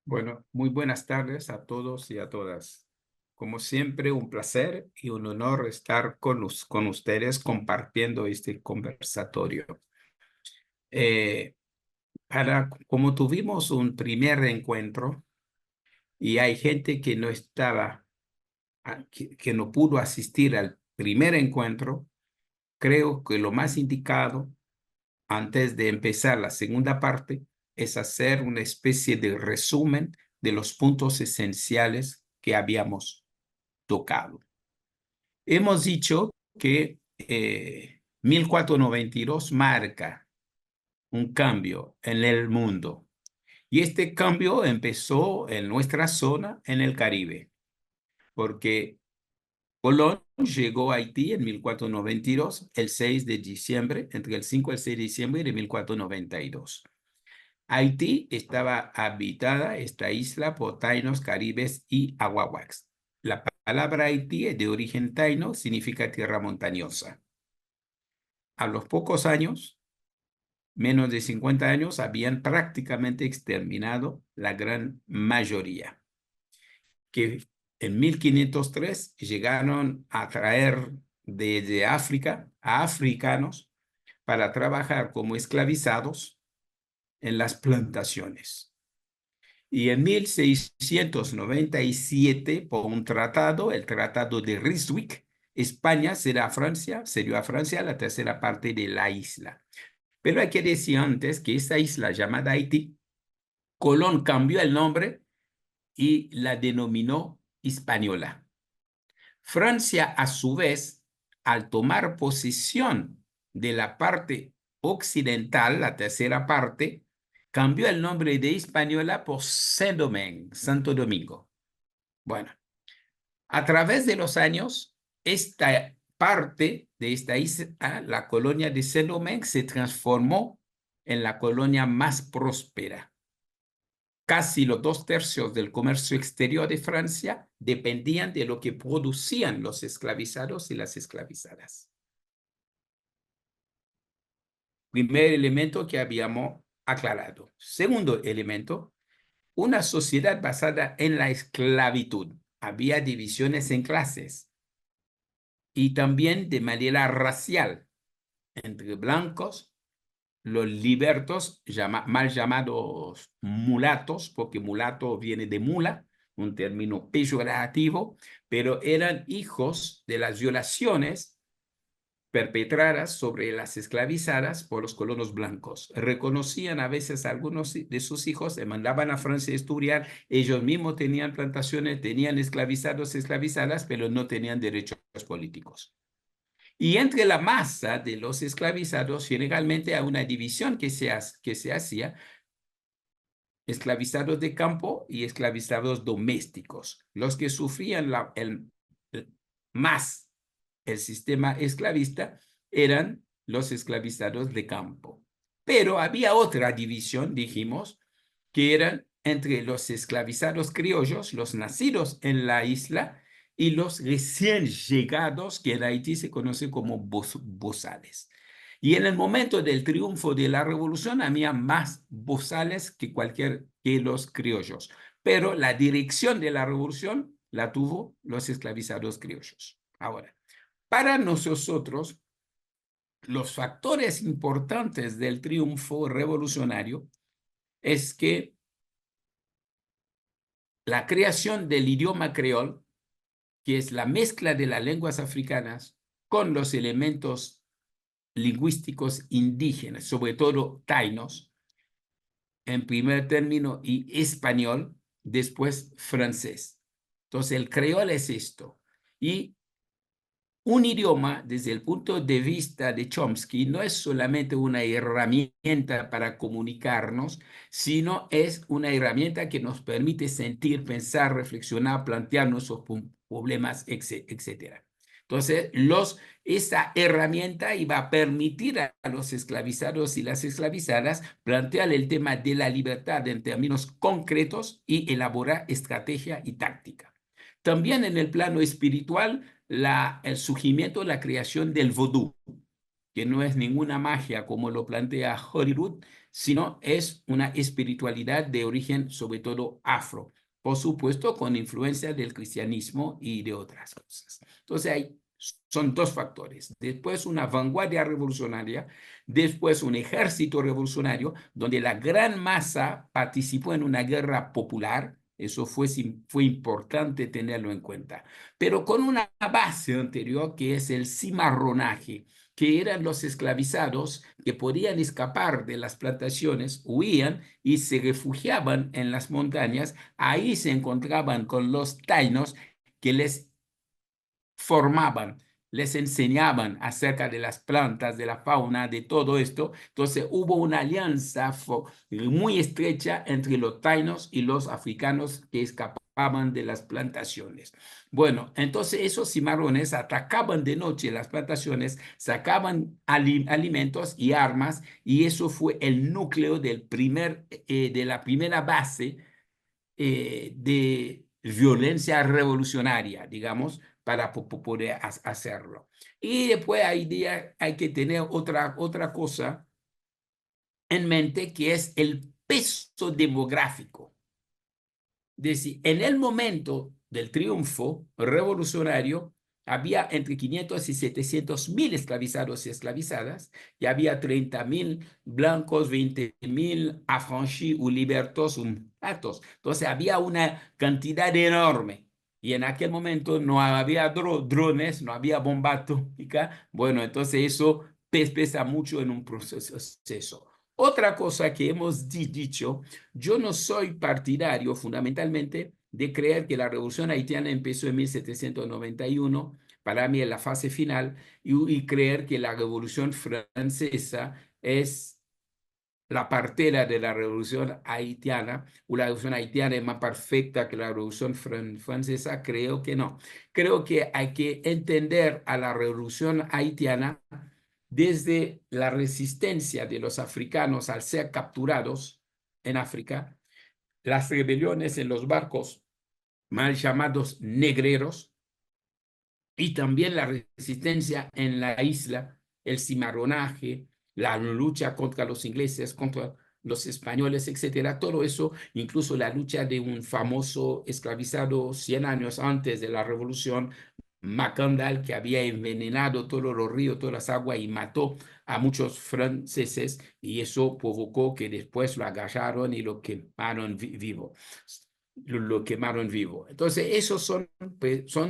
Bueno, muy buenas tardes a todos y a todas. Como siempre, un placer y un honor estar con ustedes compartiendo este conversatorio. Eh, como tuvimos un primer encuentro y hay gente que no estaba, que no pudo asistir al primer encuentro, creo que lo más indicado antes de empezar la segunda parte es hacer una especie de resumen de los puntos esenciales que habíamos tocado. Hemos dicho que 1492 marca un cambio en el mundo y este cambio empezó en nuestra zona, en el Caribe, porque Colón llegó a Haití en 1492, el 6 de diciembre, entre el 5 y el 6 de diciembre de 1492. Haití estaba habitada, esta isla, por tainos, caribes y aguahuacs. La palabra Haití es de origen taino, significa tierra montañosa. A los pocos años, menos de 50 años, habían prácticamente exterminado la gran mayoría, que en 1503 llegaron a traer desde África a africanos para trabajar como esclavizados en las plantaciones. Y en 1697, por un tratado, el Tratado de Ryswick, España será Francia, cedió a Francia la tercera parte de la isla. Pero hay que decir antes que esta isla llamada Haití, Colón cambió el nombre y la denominó Hispaniola. Francia, a su vez, al tomar posesión de la parte occidental, la tercera parte, cambió el nombre de Hispaniola por Saint-Domingue, Santo Domingo. Bueno, a través de los años, esta parte de esta isla, la colonia de Saint-Domingue, se transformó en la colonia más próspera. Casi los 2/3 del comercio exterior de Francia dependían de lo que producían los esclavizados y las esclavizadas. Primer elemento que habíamos aclarado. Segundo elemento, una sociedad basada en la esclavitud. Había divisiones en clases y también de manera racial entre blancos, los libertos, mal llamados mulatos, porque mulato viene de mula, un término peyorativo, pero eran hijos de las violaciones perpetradas sobre las esclavizadas por los colonos blancos. Reconocían a veces a algunos de sus hijos, se mandaban a Francia a estudiar, ellos mismos tenían plantaciones, tenían esclavizados, esclavizadas, pero no tenían derechos políticos. Y entre la masa de los esclavizados, generalmente hay una división que se hacía, esclavizados de campo y esclavizados domésticos. Los que sufrían más el sistema esclavista eran los esclavizados de campo. Pero había otra división, dijimos, que eran entre los esclavizados criollos, los nacidos en la isla, y los recién llegados, que en Haití se conocen como bozales. Y en el momento del triunfo de la revolución había más bozales que los criollos. Pero la dirección de la revolución la tuvo los esclavizados criollos. Ahora, para nosotros, los factores importantes del triunfo revolucionario es que la creación del idioma creol, que es la mezcla de las lenguas africanas con los elementos lingüísticos indígenas, sobre todo tainos, en primer término, y español, después francés. Entonces, el creol es esto. Y un idioma, desde el punto de vista de Chomsky, no es solamente una herramienta para comunicarnos, sino es una herramienta que nos permite sentir, pensar, reflexionar, plantear nuestros problemas, etc. Entonces, esta herramienta iba a permitir a los esclavizados y las esclavizadas plantear el tema de la libertad en términos concretos y elaborar estrategia y táctica. También en el plano espiritual, el surgimiento, la creación del vodú, que no es ninguna magia como lo plantea Hollywood, sino es una espiritualidad de origen sobre todo afro, por supuesto con influencia del cristianismo y de otras cosas. Entonces son dos factores. Después una vanguardia revolucionaria, después un ejército revolucionario donde la gran masa participó en una guerra popular. Eso fue importante tenerlo en cuenta, pero con una base anterior que es el cimarronaje, que eran los esclavizados que podían escapar de las plantaciones, huían y se refugiaban en las montañas. Ahí se encontraban con los tainos que les formaban, les enseñaban acerca de las plantas, de la fauna, de todo esto. Entonces hubo una alianza muy estrecha entre los tainos y los africanos que escapaban de las plantaciones. Bueno, entonces esos cimarrones atacaban de noche las plantaciones, sacaban alimentos y armas, y eso fue el núcleo de la primera base de violencia revolucionaria, digamos, para poder hacerlo. Y después hay que tener otra cosa en mente, que es el peso demográfico. Es decir, en el momento del triunfo revolucionario, había entre 500 y 700 mil esclavizados y esclavizadas, y había 30.000 blancos, 20.000 affranchis o libertos, mulatos. Entonces había una cantidad enorme. Y en aquel momento no había drones, no había bomba atómica. Bueno, entonces eso pesa mucho en un proceso. Otra cosa que hemos dicho: yo no soy partidario fundamentalmente de creer que la revolución haitiana empezó en 1791, para mí es la fase final, y creer que la revolución francesa es la partera de la revolución haitiana, o la revolución haitiana es más perfecta que la revolución francesa. Creo que no. Creo que hay que entender a la revolución haitiana desde la resistencia de los africanos al ser capturados en África, las rebeliones en los barcos mal llamados negreros, y también la resistencia en la isla, el cimarronaje, la lucha contra los ingleses, contra los españoles, etcétera. Todo eso, incluso la lucha de un famoso esclavizado 100 años antes de la revolución, Macandal, que había envenenado todos los ríos, todas las aguas, y mató a muchos franceses, y eso provocó que después lo agarraron y lo quemaron vivo. Lo quemaron vivo. Entonces, esos son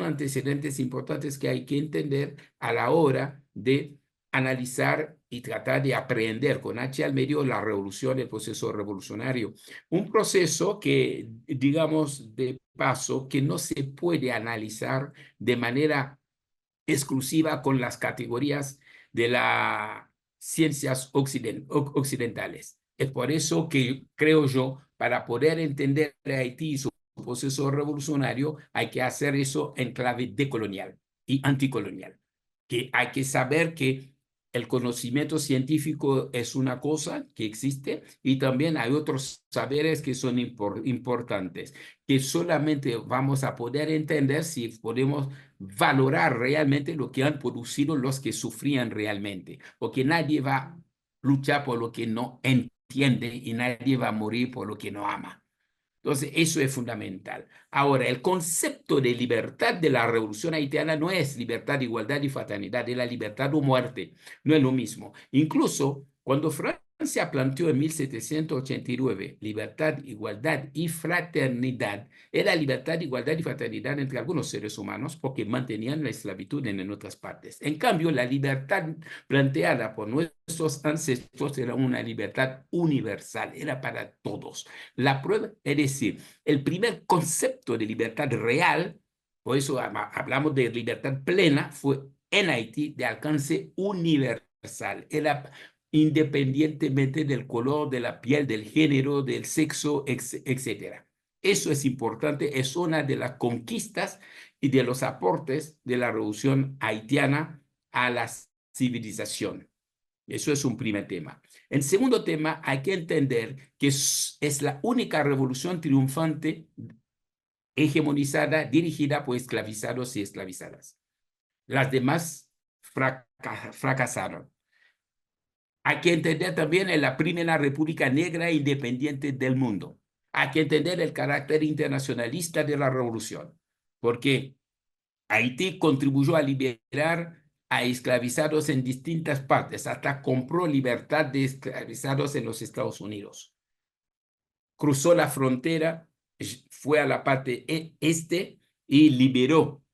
antecedentes importantes que hay que entender a la hora de analizar y tratar de aprender con H al medio la revolución, el proceso revolucionario. Un proceso que, digamos, de paso, que no se puede analizar de manera exclusiva con las categorías de las ciencias occidentales. Es por eso que creo yo, para poder entender a Haití y su proceso revolucionario, hay que hacer eso en clave decolonial y anticolonial. Que hay que saber que el conocimiento científico es una cosa que existe, y también hay otros saberes que son importantes, que solamente vamos a poder entender si podemos valorar realmente lo que han producido los que sufrían realmente, porque nadie va a luchar por lo que no entiende, y nadie va a morir por lo que no ama. Entonces, eso es fundamental. Ahora, el concepto de libertad de la revolución haitiana no es libertad, igualdad y fraternidad, es la libertad o muerte, no es lo mismo. Incluso cuando Francia planteó en 1789 libertad, igualdad y fraternidad, era libertad, igualdad y fraternidad entre algunos seres humanos, porque mantenían la esclavitud en otras partes. En cambio, la libertad planteada por nuestros ancestros era una libertad universal, era para todos. La prueba, es decir, el primer concepto de libertad real, por eso hablamos de libertad plena, fue en Haití de alcance universal. Era independientemente del color, de la piel, del género, del sexo, etcétera. Eso es importante, es una de las conquistas y de los aportes de la revolución haitiana a la civilización. Eso es un primer tema. En segundo tema, hay que entender que es la única revolución triunfante hegemonizada, dirigida por esclavizados y esclavizadas. Las demás fracasaron. Hay que entender también en la primera república negra e independiente del mundo. Hay que entender el carácter internacionalista de la revolución, porque Haití contribuyó a liberar a esclavizados en distintas partes, hasta compró libertad de esclavizados en los Estados Unidos. Cruzó la frontera, fue a la parte este y liberó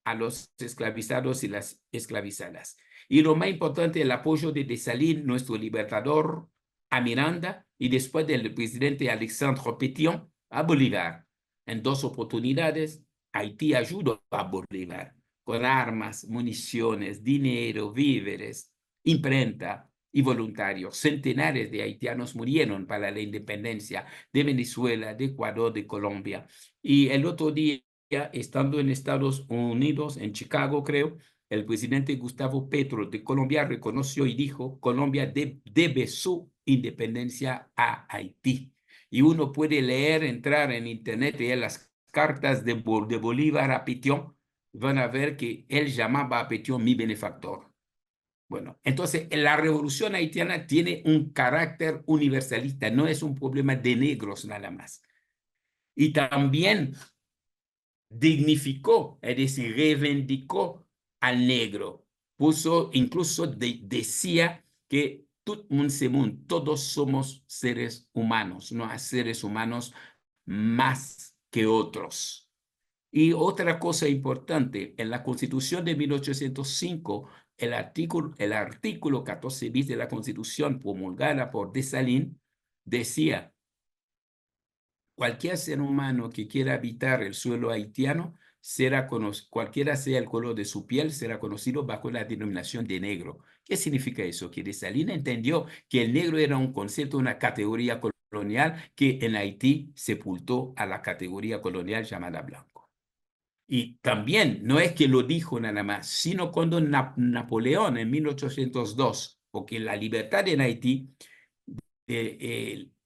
a los esclavizados y las esclavizadas. Y lo más importante, el apoyo de Dessalines, nuestro libertador, a Miranda y después del presidente Alexandre Pétion a Bolívar. En dos oportunidades, Haití ayudó a Bolívar con armas, municiones, dinero, víveres, imprenta y voluntarios. Centenares de haitianos murieron para la independencia de Venezuela, de Ecuador, de Colombia. Y el otro día, estando en Estados Unidos, en Chicago, creo, el presidente Gustavo Petro de Colombia reconoció y dijo, Colombia debe su independencia a Haití. Y uno puede leer, entrar en internet y leer las cartas de Bolívar a Pétion, van a ver que él llamaba a Pétion mi benefactor. Bueno, entonces la revolución haitiana tiene un carácter universalista, no es un problema de negros nada más. Y también dignificó, es decir, reivindicó al negro. Puso, incluso decía que todos somos seres humanos, no hay seres humanos más que otros. Y otra cosa importante, en la Constitución de 1805, el artículo 14 bis de la Constitución promulgada por Dessalines decía, cualquier ser humano que quiera habitar el suelo haitiano, cualquiera sea el color de su piel, será conocido bajo la denominación de negro. ¿Qué significa eso? Que Dessalines entendió que el negro era un concepto, una categoría colonial que en Haití sepultó a la categoría colonial llamada blanco. Y también no es que lo dijo nada más, sino cuando Napoleón en 1802, porque la libertad en Haití,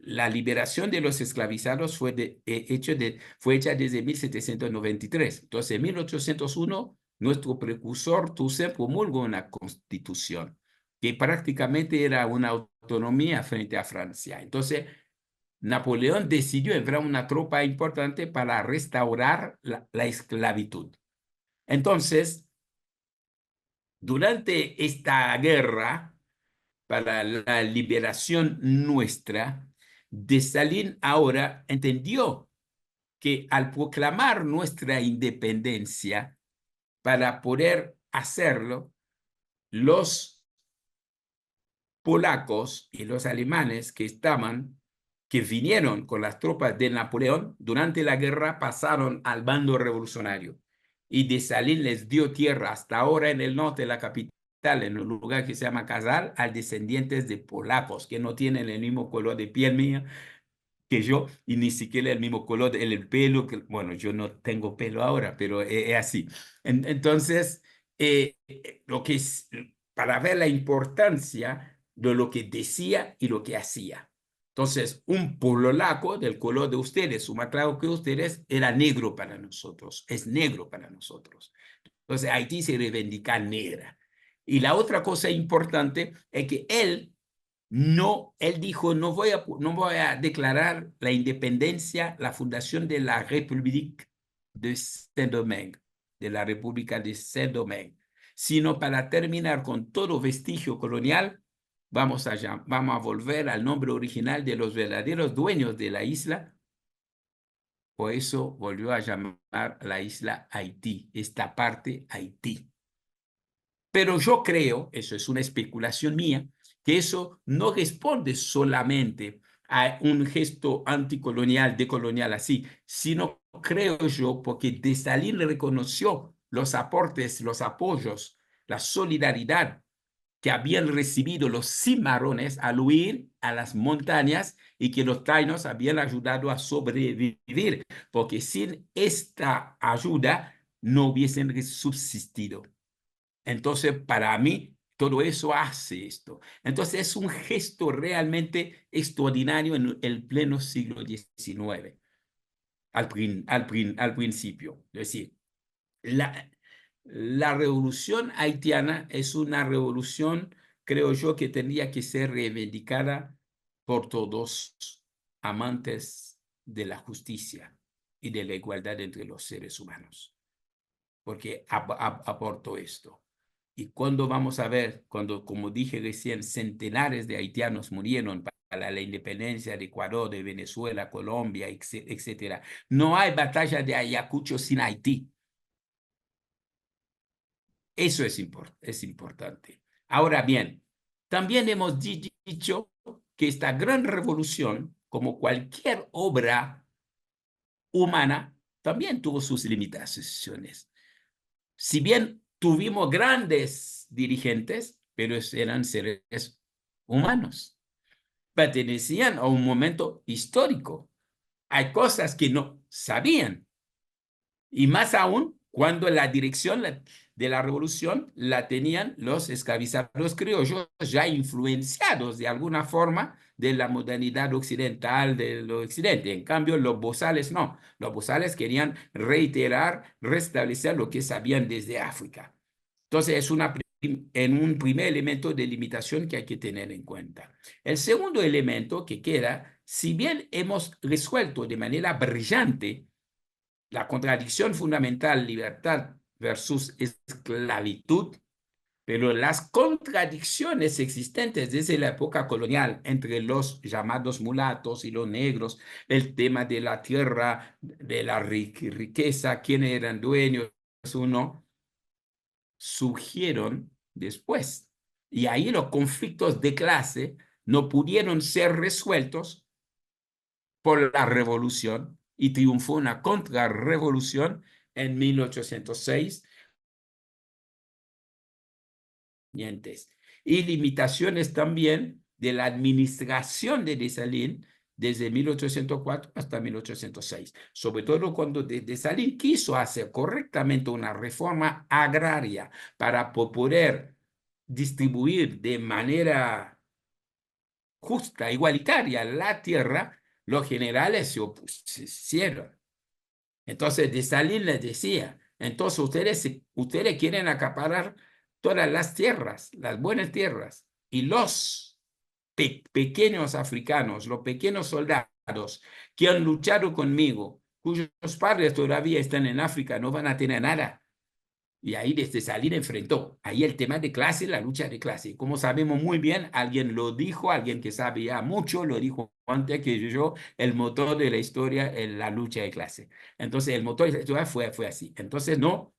la liberación de los esclavizados fue hecha desde 1793. Entonces, en 1801, nuestro precursor Toussaint promulgó una constitución que prácticamente era una autonomía frente a Francia. Entonces, Napoleón decidió enviar una tropa importante para restaurar la esclavitud. Entonces, durante esta guerra para la liberación nuestra, Dessalines ahora entendió que al proclamar nuestra independencia, para poder hacerlo, los polacos y los alemanes que vinieron con las tropas de Napoleón durante la guerra, pasaron al bando revolucionario. Y Dessalines les dio tierra hasta ahora en el norte de la capital, en un lugar que se llama Casal, a descendientes de polacos que no tienen el mismo color de piel mía que yo y ni siquiera el mismo color del pelo. Bueno, yo no tengo pelo ahora, pero es así. Entonces, lo que es, para ver la importancia de lo que decía y lo que hacía. Entonces, un pololaco del color de ustedes, su más claro que ustedes, era negro para nosotros, es negro para nosotros. Entonces, Haití se reivindica negra. Y la otra cosa importante es que él dijo, no voy a declarar la independencia, la fundación de la République de Saint-Domingue, de la República de Saint-Domingue, sino para terminar con todo vestigio colonial, vamos a volver al nombre original de los verdaderos dueños de la isla. Por eso volvió a llamar la isla Haití, esta parte Haití. Pero yo creo, eso es una especulación mía, que eso no responde solamente a un gesto anticolonial, decolonial así, sino creo yo porque Dessalines reconoció los aportes, los apoyos, la solidaridad que habían recibido los cimarrones al huir a las montañas y que los taínos habían ayudado a sobrevivir, porque sin esta ayuda no hubiesen subsistido. Entonces, para mí, todo eso hace esto. Entonces, es un gesto realmente extraordinario en el pleno siglo XIX, al principio. Es decir, la, la revolución haitiana es una revolución creo yo que tendría que ser reivindicada por todos amantes de la justicia y de la igualdad entre los seres humanos, porque aportó esto. Y cuando vamos a ver, cuando, como dije recién, centenares de haitianos murieron para la independencia de Ecuador, de Venezuela, Colombia, etcétera. No hay batalla de Ayacucho sin Haití. Eso es importante. Ahora bien, también hemos dicho que esta gran revolución, como cualquier obra humana, también tuvo sus limitaciones. Si bien tuvimos grandes dirigentes, pero eran seres humanos, pertenecían a un momento histórico. Hay cosas que no sabían, y más aún cuando la dirección de la revolución la tenían los esclavizados criollos ya influenciados de alguna forma de la modernidad occidental del occidente. En cambio, los bozales no. Los bozales querían reiterar, restablecer lo que sabían desde África. Entonces, es un primer elemento de limitación que hay que tener en cuenta. El segundo elemento que queda, si bien hemos resuelto de manera brillante la contradicción fundamental, libertad versus esclavitud, pero las contradicciones existentes desde la época colonial entre los llamados mulatos y los negros, el tema de la tierra, de la riqueza, quiénes eran dueños, uno, surgieron después. Y ahí los conflictos de clase no pudieron ser resueltos por la revolución y triunfó una contrarrevolución en 1806 y limitaciones también de la administración de Dessalines desde 1804 hasta 1806, sobre todo cuando Dessalines quiso hacer correctamente una reforma agraria para poder distribuir de manera justa, igualitaria la tierra, los generales se opusieron. Entonces Dessalines les decía, entonces ustedes quieren acaparar todas las tierras, las buenas tierras, y los pequeños africanos, los pequeños soldados que han luchado conmigo, cuyos padres todavía están en África, no van a tener nada. Y ahí desde salir enfrentó. Ahí el tema de clase, la lucha de clase. Como sabemos muy bien, alguien lo dijo, alguien que sabe ya mucho, lo dijo antes que yo, el motor de la historia es la lucha de clase. Entonces, el motor de la historia fue así. Entonces, no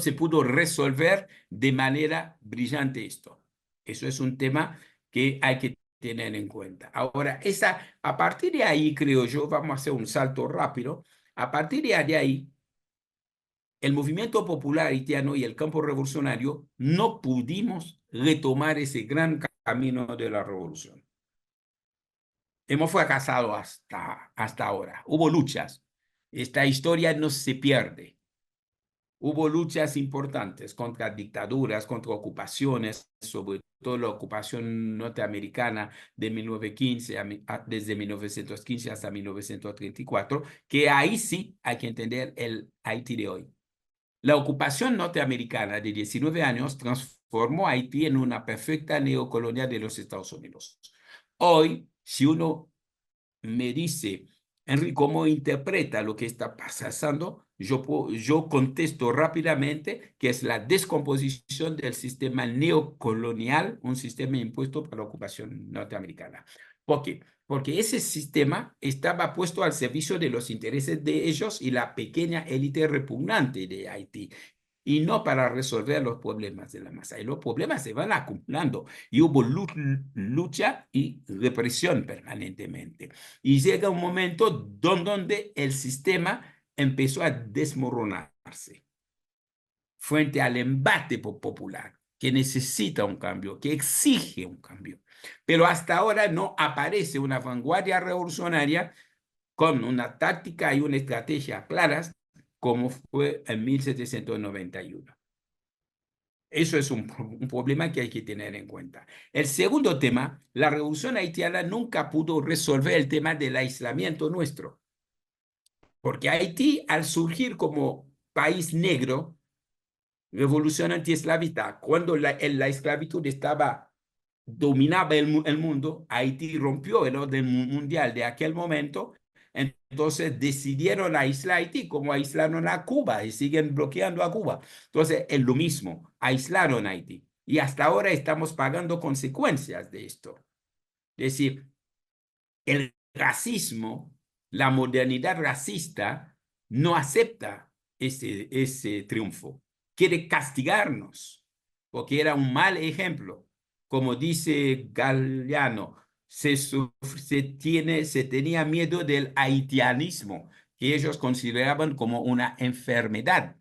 se pudo resolver de manera brillante esto. Eso es un tema que hay que tener en cuenta. Ahora, a partir de ahí, creo yo, vamos a hacer un salto rápido. A partir de ahí, el movimiento popular haitiano y el campo revolucionario no pudimos retomar ese gran camino de la revolución. Hemos fracasado hasta ahora. Hubo luchas. Esta historia no se pierde. Hubo luchas importantes contra dictaduras, contra ocupaciones, sobre todo la ocupación norteamericana de 1915 desde 1915 hasta 1934, que ahí sí hay que entender el Haití de hoy. La ocupación norteamericana de 19 años transformó a Haití en una perfecta neocolonia de los Estados Unidos. Hoy, si uno me dice, Henry, ¿cómo interpreta lo que está pasando? Yo contesto rápidamente que es la descomposición del sistema neocolonial, un sistema impuesto por la ocupación norteamericana. ¿Por qué? Porque ese sistema estaba puesto al servicio de los intereses de ellos y la pequeña élite repugnante de Haití, y no para resolver los problemas de la masa. Y los problemas se van acumulando y hubo lucha y represión permanentemente. Y llega un momento donde el sistema empezó a desmoronarse frente al embate popular que necesita un cambio, que exige un cambio. Pero hasta ahora no aparece una vanguardia revolucionaria con una táctica y una estrategia claras como fue en 1791. Eso es un problema que hay que tener en cuenta. El segundo tema, la revolución haitiana nunca pudo resolver el tema del aislamiento nuestro, porque Haití, al surgir como país negro, revolución antiesclavista, cuando la esclavitud dominaba el mundo, Haití rompió el orden mundial de aquel momento, entonces decidieron aislar a Haití como aislaron a Cuba y siguen bloqueando a Cuba. Entonces es lo mismo, aislaron a Haití y hasta ahora estamos pagando consecuencias de esto. Es decir, el racismo, la modernidad racista no acepta ese triunfo. Quiere castigarnos porque era un mal ejemplo. Como dice Galeano, se tenía miedo del haitianismo, que ellos consideraban como una enfermedad.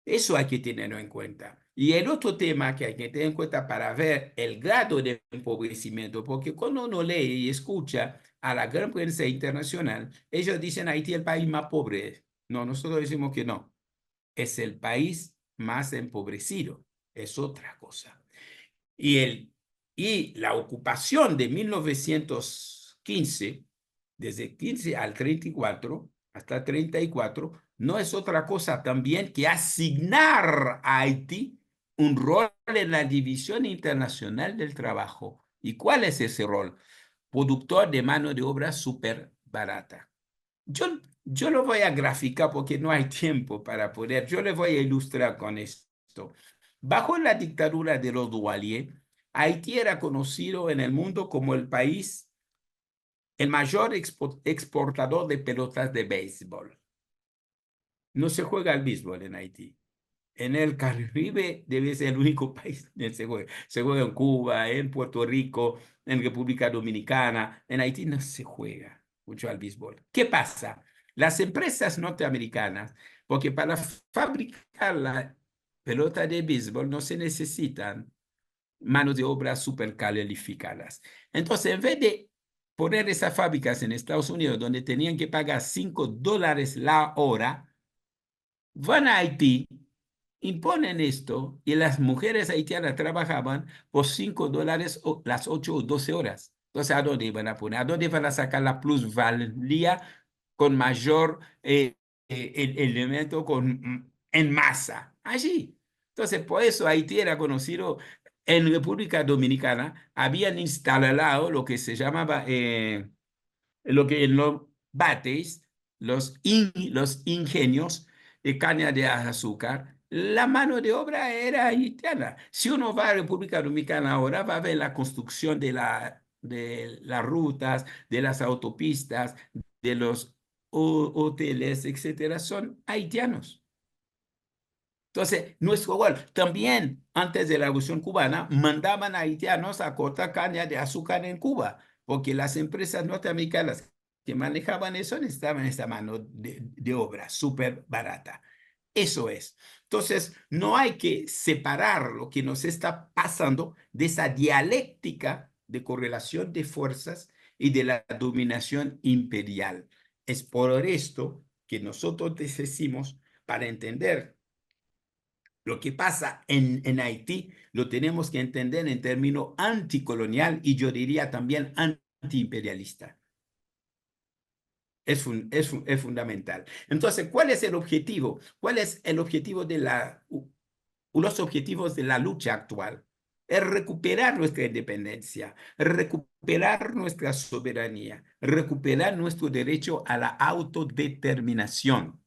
Eso hay que tenerlo en cuenta. Y el otro tema que hay que tener en cuenta para ver el grado de empobrecimiento, porque cuando uno lee y escucha a la gran prensa internacional, ellos dicen Haití es el país más pobre. No, nosotros decimos que no, es el país más empobrecido, es otra cosa. Y, y la ocupación de 1915, desde 15 al 34, hasta 34, no es otra cosa también que asignar a Haití un rol en la división internacional del trabajo. ¿Y cuál es ese rol? Productor de mano de obra súper barata. Yo lo voy a graficar porque no hay tiempo para poder. Yo le voy a ilustrar con esto. Bajo la dictadura de los Duvalier, Haití era conocido en el mundo como el país, el mayor exportador de pelotas de béisbol. No se juega al béisbol en Haití. En el Caribe debe ser el único país donde se juega. Se juega en Cuba, en Puerto Rico, en República Dominicana. En Haití no se juega mucho al béisbol. ¿Qué pasa? Las empresas norteamericanas, porque para fabricar la pelota de béisbol no se necesitan manos de obra super calificadas. Entonces, en vez de poner esas fábricas en Estados Unidos, donde tenían que pagar $5 la hora, van a Haití, imponen esto y las mujeres haitianas trabajaban por $5 las 8 o 12 horas. Entonces, ¿a dónde iban a poner? ¿A dónde van a sacar la plusvalía con mayor elemento en masa? Allí. Entonces, por eso Haití era conocido en República Dominicana. Habían instalado lo que se llamaba lo que en los bates, los ingenios de caña de azúcar, la mano de obra era haitiana. Si uno va a República Dominicana ahora, va a ver la construcción de las rutas, de las autopistas, de los hoteles, etcétera, son haitianos. Entonces, nuestro gol también, antes de la Revolución Cubana, mandaban a haitianos a cortar caña de azúcar en Cuba, porque las empresas norteamericanas que manejaban eso necesitaban esta mano de obra súper barata. Eso es. Entonces, no hay que separar lo que nos está pasando de esa dialéctica de correlación de fuerzas y de la dominación imperial. Es por esto que nosotros decimos, para entender lo que pasa en Haití lo tenemos que entender en términos anticolonial y yo diría también antiimperialista. Es fundamental. Entonces, ¿cuál es el objetivo? ¿Cuál es el objetivo los objetivos de la lucha actual? Es recuperar nuestra independencia, recuperar nuestra soberanía, recuperar nuestro derecho a la autodeterminación.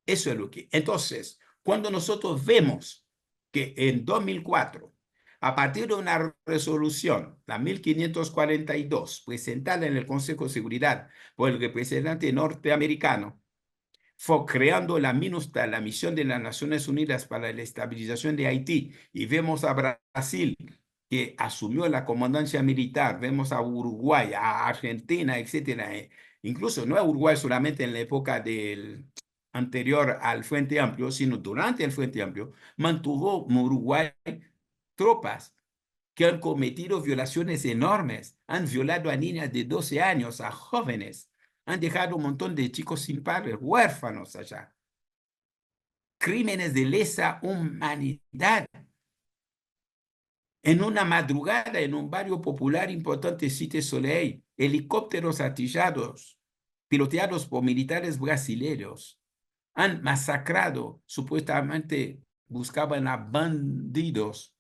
Eso es lo que. Entonces, cuando nosotros vemos que en 2004, a partir de una resolución, la 1542, presentada en el Consejo de Seguridad por el representante norteamericano, fue creando la MINUSTAH, la Misión de las Naciones Unidas para la Estabilización de Haití, y vemos a Brasil, que asumió la comandancia militar, vemos a Uruguay, a Argentina, etcétera. Incluso no a Uruguay solamente en la época del anterior al Frente Amplio, sino durante el Frente Amplio, mantuvo Uruguay tropas que han cometido violaciones enormes, han violado a niñas de 12 años, a jóvenes, han dejado un montón de chicos sin padres, huérfanos allá. Crímenes de lesa humanidad. En una madrugada, en un barrio popular importante, Cité Soleil, helicópteros artillados, piloteados por militares brasileños, Han masacrado, supuestamente buscaban a bandidos,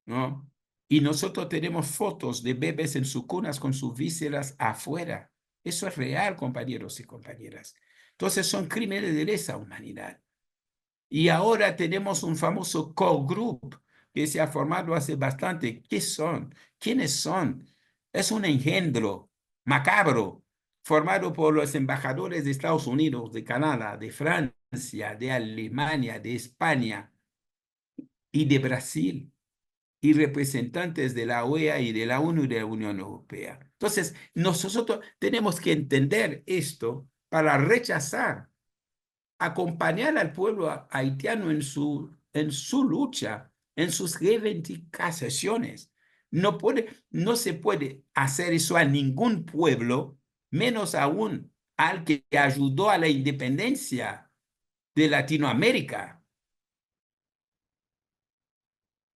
¿no? Y nosotros tenemos fotos de bebés en sus cunas con sus vísceras afuera. Eso es real, compañeros y compañeras. Entonces son crímenes de lesa humanidad. Y ahora tenemos un famoso core group que se ha formado hace bastante. ¿Qué son? ¿Quiénes son? Es un engendro macabro formado por los embajadores de Estados Unidos, de Canadá, de Francia, de Alemania, de España y de Brasil, y representantes de la OEA y de la ONU y de la Unión Europea. Entonces, nosotros tenemos que entender esto para rechazar, acompañar al pueblo haitiano en su lucha, en sus reivindicaciones. No se puede hacer eso a ningún pueblo, menos aún al que ayudó a la independencia de Latinoamérica.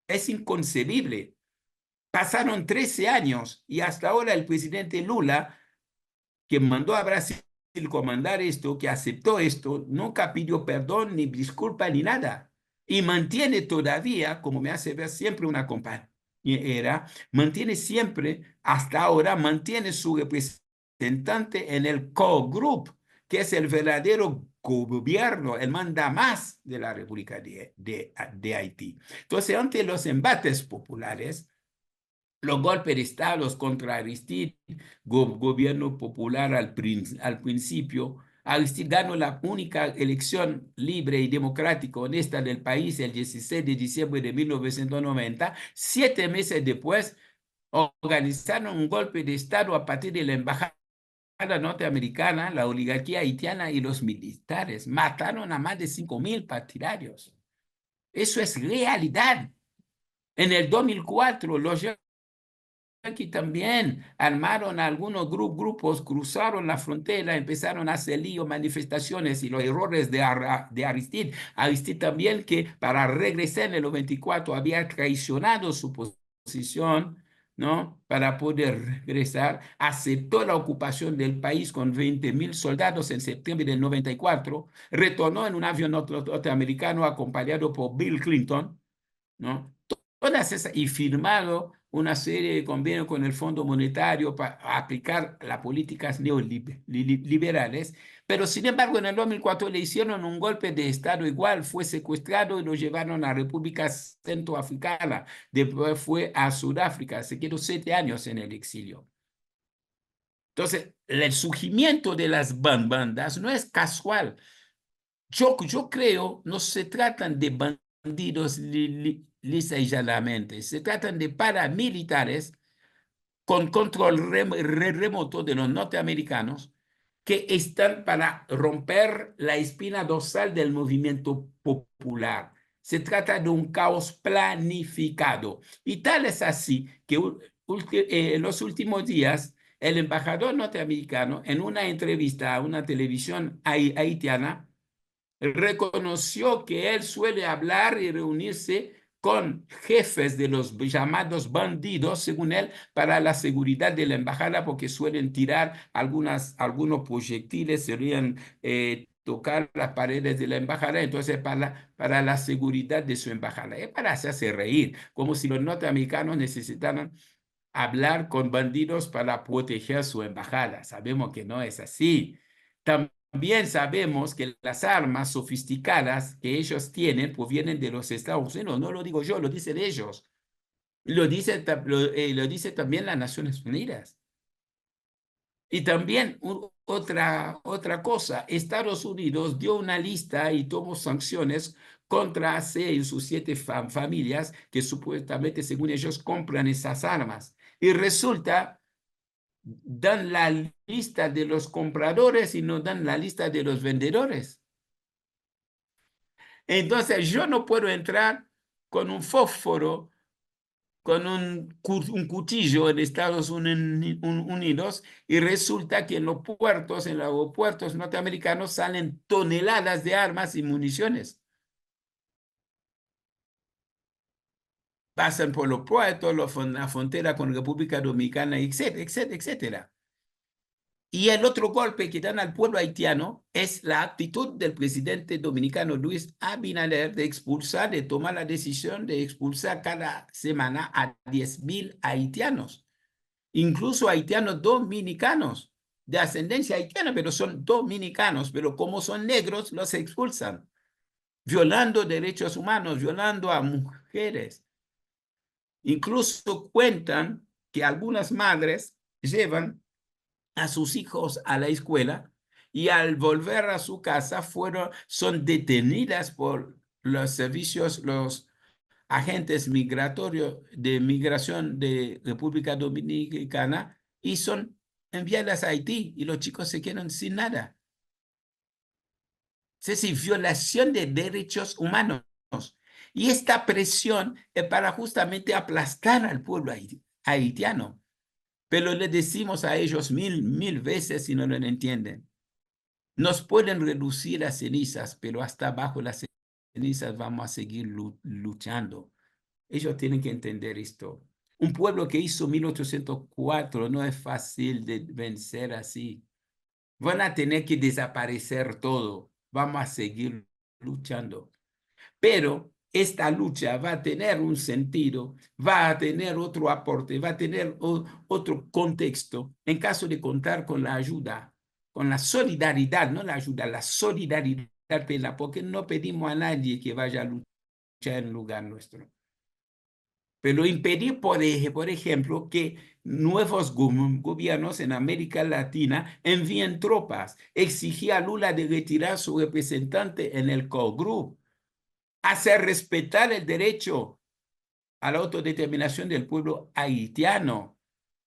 Es inconcebible. Pasaron 13 años y hasta ahora el presidente Lula, que mandó a Brasil comandar esto, que aceptó esto, nunca pidió perdón, ni disculpa, ni nada. Y mantiene todavía, como me hace ver siempre una compañera, mantiene siempre, hasta ahora, mantiene su representante en el core group, que es el verdadero gobierno, el manda más de la República de Haití. Entonces, ante los embates populares, los golpes de Estado contra Aristide, gobierno popular al principio. Aristide ganó la única elección libre y democrática honesta del país el 16 de diciembre de 1990. 7 meses después, organizaron un golpe de Estado a partir de la embajada norteamericana, la oligarquía haitiana y los militares. Mataron a más de 5.000 partidarios. Eso es realidad. En el 2004, los aquí también armaron algunos grupos, cruzaron la frontera, empezaron a hacer lío, manifestaciones y los errores de Aristide. Aristide también que para regresar en el 94 había traicionado su posición, ¿no? Para poder regresar, aceptó la ocupación del país con 20.000 soldados en septiembre del 94, retornó en un avión norteamericano acompañado por Bill Clinton, ¿no? Todas esas, y firmado una serie de convenios con el Fondo Monetario para aplicar las políticas neoliberales, pero sin embargo en el 2004 le hicieron un golpe de Estado igual, fue secuestrado y lo llevaron a República Centroafricana, después fue a Sudáfrica, se quedó 7 años en el exilio. Entonces, el surgimiento de las bandas no es casual. Yo creo, no se tratan de bandidos lisa y llanamente, se tratan de paramilitares con control remoto de los norteamericanos que están para romper la espina dorsal del movimiento popular. Se trata de un caos planificado. Y tal es así que en los últimos días, el embajador norteamericano, en una entrevista a una televisión haitiana, reconoció que él suele hablar y reunirse con jefes de los llamados bandidos, según él, para la seguridad de la embajada, porque suelen tirar algunos proyectiles, suelen tocar las paredes de la embajada, entonces para la seguridad de su embajada. Es para hacerse reír, como si los norteamericanos necesitaran hablar con bandidos para proteger su embajada. Sabemos que no es así. También sabemos que las armas sofisticadas que ellos tienen provienen de los Estados Unidos. No lo digo yo, lo dicen ellos. Lo dice también las Naciones Unidas. Y también otra cosa, Estados Unidos dio una lista y tomó sanciones contra 6 o 7 familias que supuestamente, según ellos, compran esas armas. Y resulta, dan la lista de los compradores y no dan la lista de los vendedores. Entonces yo no puedo entrar con un fósforo, con un cuchillo en Estados Unidos y resulta que en los puertos, en los aeropuertos norteamericanos salen toneladas de armas y municiones. Pasan por los puertos, la frontera con República Dominicana, etcétera, etcétera, etcétera. Y el otro golpe que dan al pueblo haitiano es la actitud del presidente dominicano Luis Abinader de expulsar, de tomar la decisión de expulsar cada semana a 10.000 haitianos, incluso haitianos dominicanos, de ascendencia haitiana, pero son dominicanos, pero como son negros, los expulsan, violando derechos humanos, violando a mujeres. Incluso cuentan que algunas madres llevan a sus hijos a la escuela y al volver a su casa son detenidas por los servicios, los agentes migratorios de migración de República Dominicana y son enviadas a Haití y los chicos se quedan sin nada. Es decir, violación de derechos humanos. Y esta presión es para justamente aplastar al pueblo haitiano. Pero le decimos a ellos mil veces y no lo entienden. Nos pueden reducir a cenizas, pero hasta bajo las cenizas vamos a seguir luchando. Ellos tienen que entender esto. Un pueblo que hizo 1804 no es fácil de vencer así. Van a tener que desaparecer todo. Vamos a seguir luchando. Pero esta lucha va a tener un sentido, va a tener otro aporte, va a tener otro contexto en caso de contar con la ayuda, con la solidaridad, no la ayuda, la solidaridad plena, porque no pedimos a nadie que vaya a luchar en lugar nuestro. Pero impedir, por ejemplo, que nuevos gobiernos en América Latina envíen tropas, exigía a Lula de retirar su representante en el core group, hacer respetar el derecho a la autodeterminación del pueblo haitiano,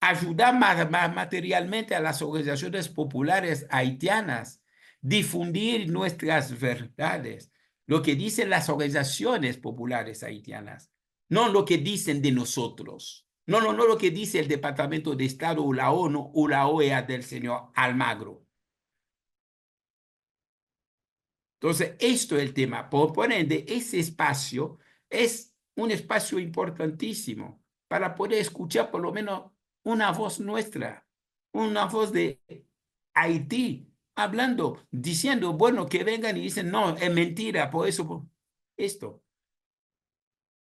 ayudar materialmente a las organizaciones populares haitianas, difundir nuestras verdades, lo que dicen las organizaciones populares haitianas, no lo que dicen de nosotros, no lo que dice el Departamento de Estado o la ONU o la OEA del señor Almagro. Entonces, esto es el tema. Por ende, ese espacio es un espacio importantísimo para poder escuchar por lo menos una voz nuestra, una voz de Haití, hablando, diciendo, bueno, que vengan y dicen, no, es mentira, por eso, esto.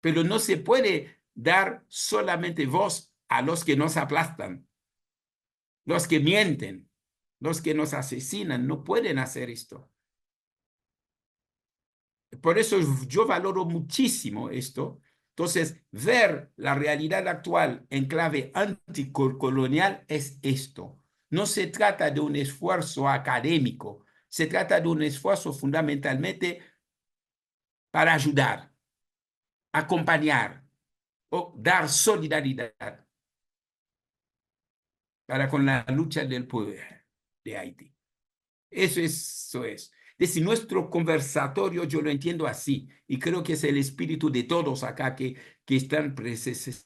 Pero no se puede dar solamente voz a los que nos aplastan, los que mienten, los que nos asesinan, no pueden hacer esto. Por eso yo valoro muchísimo esto. Entonces, ver la realidad actual en clave anticolonial es esto. No se trata de un esfuerzo académico, se trata de un esfuerzo fundamentalmente para ayudar, acompañar o dar solidaridad para con la lucha del poder de Haití. Eso es. Es decir, nuestro conversatorio yo lo entiendo así y creo que es el espíritu de todos acá que están presentes,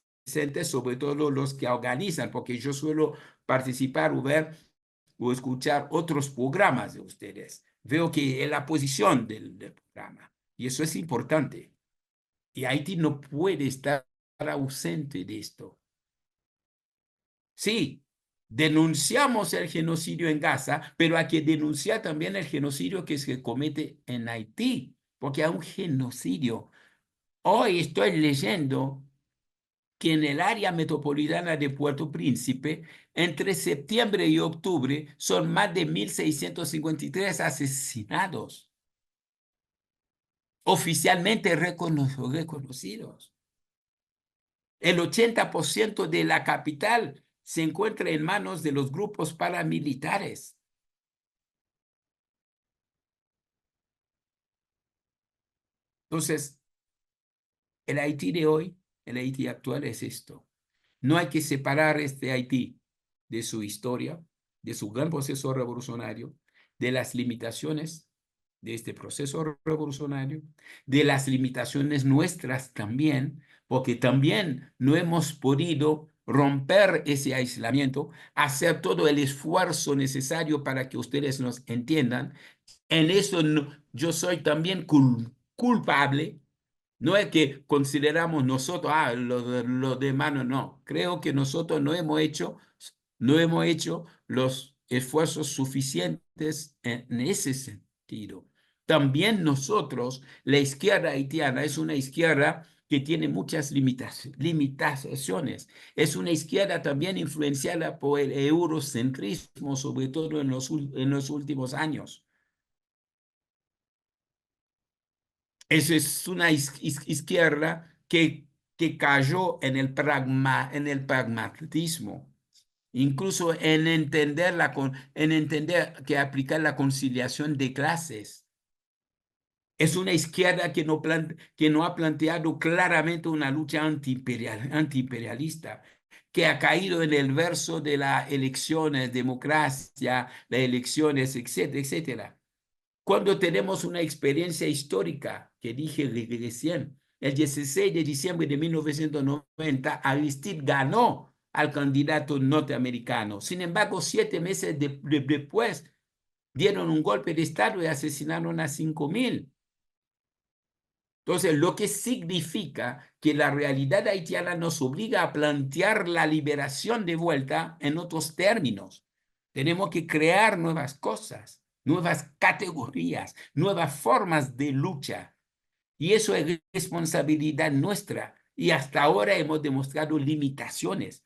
sobre todo los que organizan, porque yo suelo participar o ver o escuchar otros programas de ustedes. Veo que es la posición del programa y eso es importante. Y Haití no puede estar ausente de esto. Sí, denunciamos el genocidio en Gaza, pero hay que denunciar también el genocidio que se comete en Haití, porque hay un genocidio. Hoy estoy leyendo que en el área metropolitana de Puerto Príncipe, entre septiembre y octubre, son más de 1.653 asesinados, oficialmente reconocidos. El 80% de la capital se encuentra en manos de los grupos paramilitares. Entonces, el Haití de hoy, el Haití actual es esto. No hay que separar este Haití de su historia, de su gran proceso revolucionario, de las limitaciones de este proceso revolucionario, de las limitaciones nuestras también, porque también no hemos podido romper ese aislamiento, hacer todo el esfuerzo necesario para que ustedes nos entiendan. En eso yo soy también culpable. No es que consideramos nosotros, los demás no. Creo que nosotros no hemos hecho esfuerzos suficientes en ese sentido. También nosotros, la izquierda haitiana es una izquierda que tiene muchas limitaciones. Es una izquierda también influenciada por el eurocentrismo, sobre todo en los últimos años. Eso es una izquierda que cayó en el pragmatismo, incluso en entender que aplicar la conciliación de clases. Es una izquierda que no ha planteado claramente una lucha antiimperialista, que ha caído en el verso de las elecciones, democracia, las elecciones, etcétera, etcétera. Cuando tenemos una experiencia histórica, que dije recién, el 16 de diciembre de 1990, Aristide ganó al candidato norteamericano. Sin embargo, 7 meses después, dieron un golpe de Estado y asesinaron a 5.000. Entonces, lo que significa que la realidad haitiana nos obliga a plantear la liberación de vuelta en otros términos. Tenemos que crear nuevas cosas, nuevas categorías, nuevas formas de lucha. Y eso es responsabilidad nuestra. Y hasta ahora hemos demostrado limitaciones.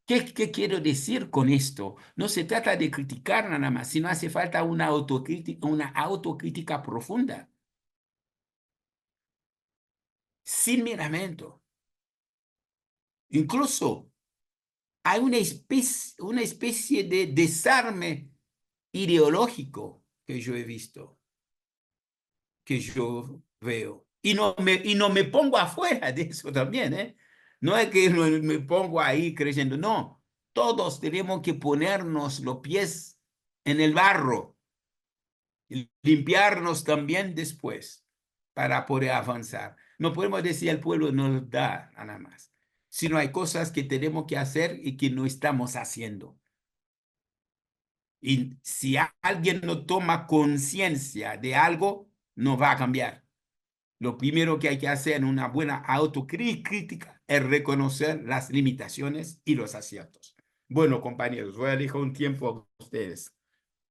¿Qué quiero decir con esto? No se trata de criticar nada más, sino hace falta una autocrítica profunda, sin miramiento. Incluso hay una especie de desarme ideológico que yo he visto, que yo veo. Y no me pongo afuera de eso también, ¿eh? No es que me pongo ahí creyendo, no. Todos tenemos que ponernos los pies en el barro y limpiarnos también después para poder avanzar. No podemos decir el pueblo nos da nada más, sino hay cosas que tenemos que hacer y que no estamos haciendo. Y si alguien no toma conciencia de algo, no va a cambiar. Lo primero que hay que hacer en una buena autocrítica es reconocer las limitaciones y los aciertos. Bueno, compañeros, voy a dejar un tiempo a ustedes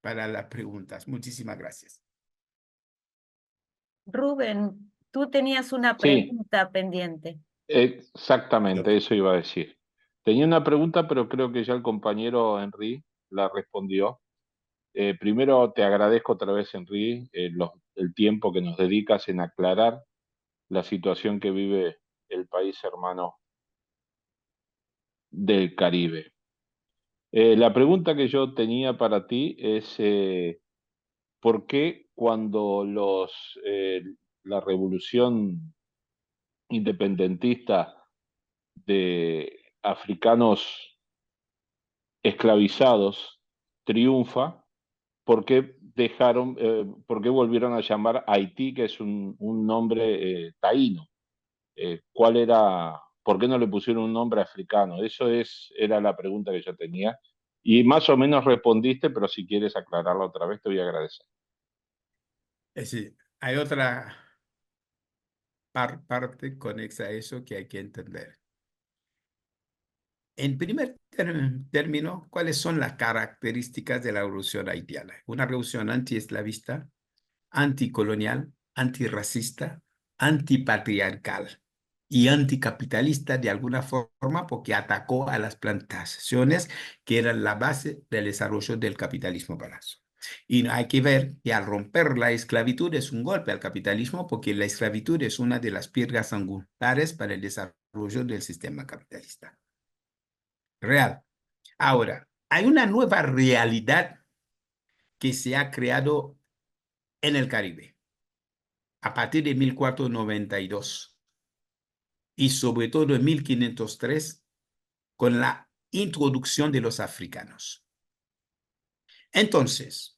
para las preguntas. Muchísimas gracias. Rubén, tú tenías una Sí, pregunta pendiente. exactamente, eso iba a decir. Tenía una pregunta, pero creo que ya el compañero Henry la respondió. Primero te agradezco otra vez, Henry, el tiempo que nos dedicas en aclarar la situación que vive el país hermano del Caribe. La pregunta que yo tenía para ti es, ¿por qué cuando la revolución independentista de africanos esclavizados triunfa, por qué volvieron a llamar Haití, que es un nombre taíno? ¿Por qué no le pusieron un nombre africano? Era la pregunta que yo tenía. Y más o menos respondiste, pero si quieres aclararla otra vez, te voy a agradecer. Es decir, hay otra parte conexa a eso que hay que entender. En primer término, ¿cuáles son las características de la revolución haitiana? Una revolución antiesclavista, anticolonial, antirracista, antipatriarcal y anticapitalista de alguna forma porque atacó a las plantaciones que eran la base del desarrollo del capitalismo barato. Y hay que ver que al romper la esclavitud es un golpe al capitalismo porque la esclavitud es una de las piedras angulares para el desarrollo del sistema capitalista. Real. Ahora, hay una nueva realidad que se ha creado en el Caribe a partir de 1492 y sobre todo en 1503 con la introducción de los africanos. Entonces,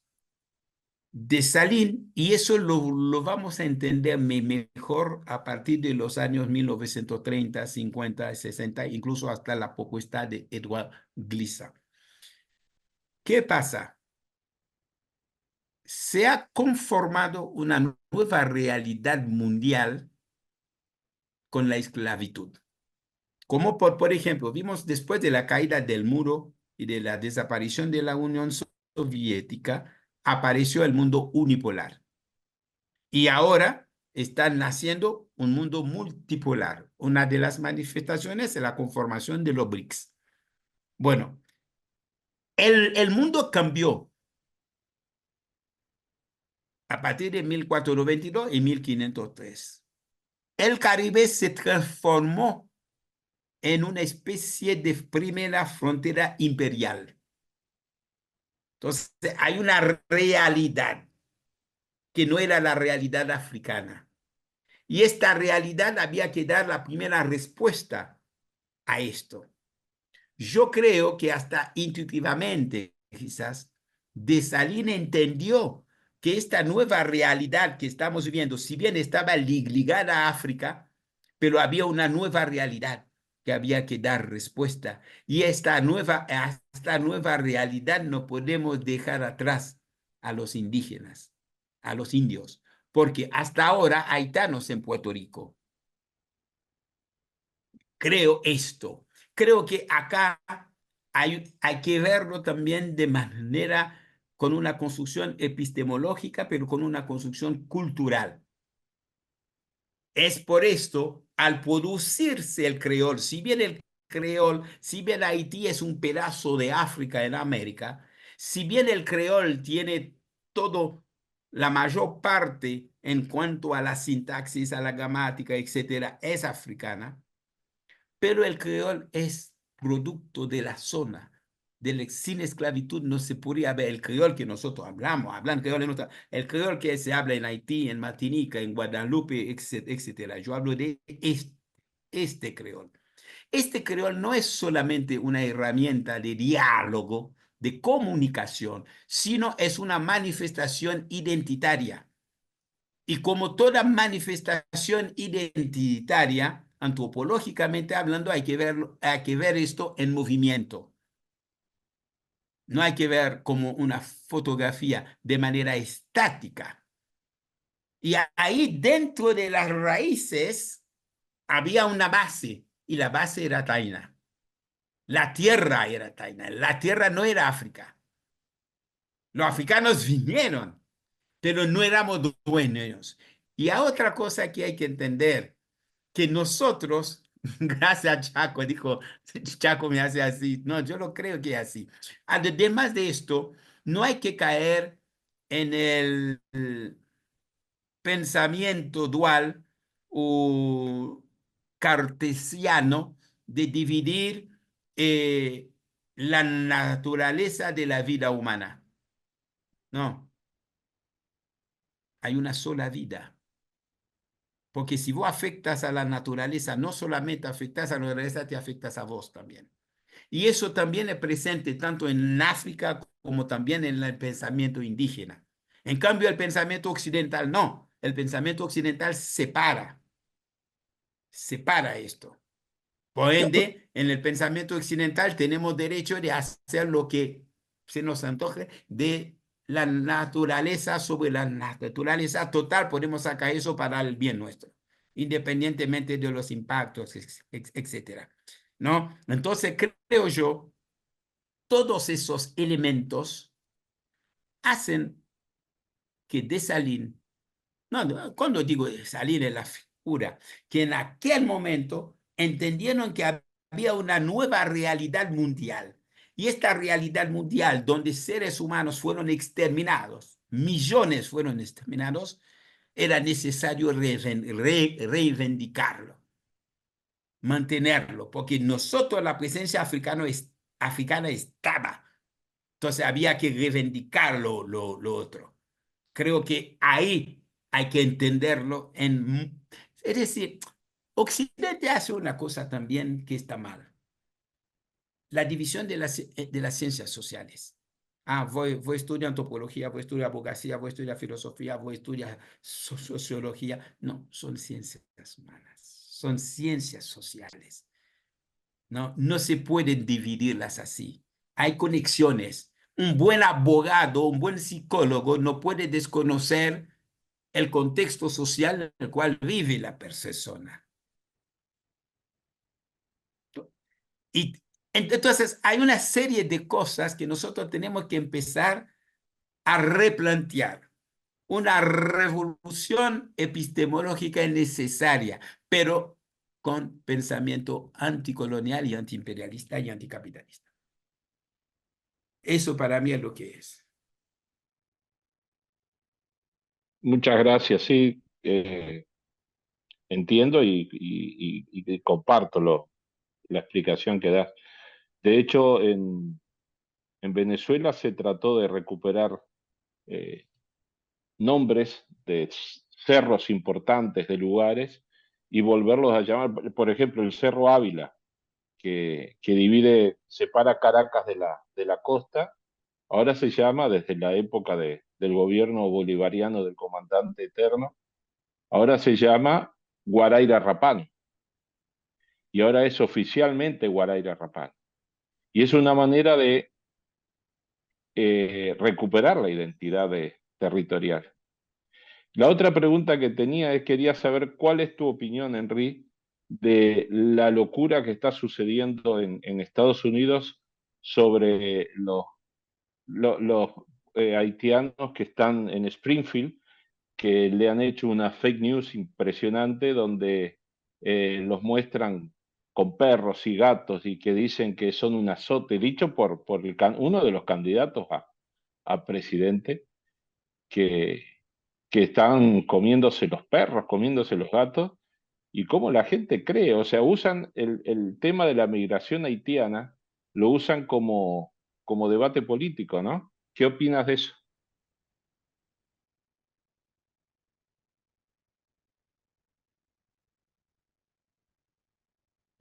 Dessalines, y eso lo vamos a entender mejor a partir de los años 1930, 50, 60, incluso hasta la propuesta de Edouard Glissant. ¿Qué pasa? Se ha conformado una nueva realidad mundial con la esclavitud. Como por ejemplo, vimos después de la caída del muro y de la desaparición de la Unión Soviética, apareció el mundo unipolar. Y ahora está naciendo un mundo multipolar. Una de las manifestaciones es la conformación de los BRICS. Bueno, el mundo cambió a partir de 1492 y 1503. El Caribe se transformó en una especie de primera frontera imperial. Entonces, hay una realidad que no era la realidad africana. Y esta realidad había que dar la primera respuesta a esto. Yo creo que hasta intuitivamente, quizás, Dessalines entendió que esta nueva realidad que estamos viviendo, si bien estaba ligada a África, pero había una nueva realidad que había que dar respuesta. Y esta nueva realidad no podemos dejar atrás a los indígenas, a los indios, porque hasta ahora hay haitianos en Puerto Rico. Creo esto. Creo que acá hay que verlo también de manera con una construcción epistemológica, pero con una construcción cultural. Es por esto, al producirse el creol, si bien el creol, si bien Haití es un pedazo de África en América, si bien el creol tiene todo, la mayor parte en cuanto a la sintaxis, a la gramática, etcétera, es africana, pero el creol es producto de la zona. Sin esclavitud no se podría ver el creol que nosotros hablamos, hablan creol el creol que se habla en Haití, en Martinica, en Guadalupe, etcétera. Yo hablo de este creol. Este creol no es solamente una herramienta de diálogo, de comunicación, sino es una manifestación identitaria. Y como toda manifestación identitaria, antropológicamente hablando, hay que ver esto en movimiento. No hay que ver como una fotografía de manera estática. Y ahí dentro de las raíces había una base, y la base era Taina. La tierra era Taina, la tierra no era África. Los africanos vinieron, pero no éramos dueños. Y hay otra cosa que hay que entender, que nosotros, gracias a Chaco, dijo, Chaco me hace así. No, yo lo creo que es así. Además de esto, no hay que caer en el pensamiento dual o cartesiano de dividir la naturaleza de la vida humana. No, hay una sola vida. Porque si vos afectas a la naturaleza, no solamente afectas a la naturaleza, te afectas a vos también. Y eso también es presente tanto en África como también en el pensamiento indígena. En cambio, el pensamiento occidental no. El pensamiento occidental separa esto. Por ende, en el pensamiento occidental tenemos derecho de hacer lo que se nos antoje de la naturaleza sobre la naturaleza total. Podemos sacar eso para el bien nuestro, independientemente de los impactos, etcétera. ¿No? Entonces, creo yo, todos esos elementos hacen que Dessalines, no, cuando digo Dessalines en la figura, que en aquel momento entendieron que había una nueva realidad mundial. Y esta realidad mundial, donde seres humanos fueron exterminados, millones fueron exterminados, era necesario reivindicarlo, mantenerlo, porque nosotros la presencia africana estaba. Entonces había que reivindicar lo otro. Creo que ahí hay que entenderlo. Es decir, Occidente hace una cosa también que está mal. La división de las ciencias sociales. Voy a estudiar antropología, voy a estudiar abogacía, voy a estudiar filosofía, voy a estudiar sociología. No, son ciencias humanas, son ciencias sociales. No, no se pueden dividirlas así. Hay conexiones. Un buen abogado, un buen psicólogo no puede desconocer el contexto social en el cual vive la persona. Y Entonces, hay una serie de cosas que nosotros tenemos que empezar a replantear. Una revolución epistemológica es necesaria, pero con pensamiento anticolonial y antiimperialista y anticapitalista. Eso para mí es lo que es. Muchas gracias, sí, entiendo y comparto la explicación que das. De hecho, en Venezuela se trató de recuperar eh, nombres de cerros importantes de lugares y volverlos a llamar, por ejemplo, el Cerro Ávila, que divide, separa Caracas de la costa, ahora se llama, desde la época del gobierno bolivariano del comandante Eterno, ahora se llama Guaraira Rapán, y ahora es oficialmente Guaraira Rapán. Y es una manera de recuperar la identidad territorial. La otra pregunta que tenía es, quería saber cuál es tu opinión, Henry, de la locura que está sucediendo en Estados Unidos sobre los haitianos que están en Springfield, que le han hecho una fake news impresionante donde los muestran con perros y gatos y que dicen que son un azote, dicho por uno de los candidatos a presidente, que, que están comiéndose los perros, comiéndose los gatos, y cómo la gente cree, o sea, usan el tema de la migración haitiana, lo usan como debate político, ¿no? ¿Qué opinas de eso?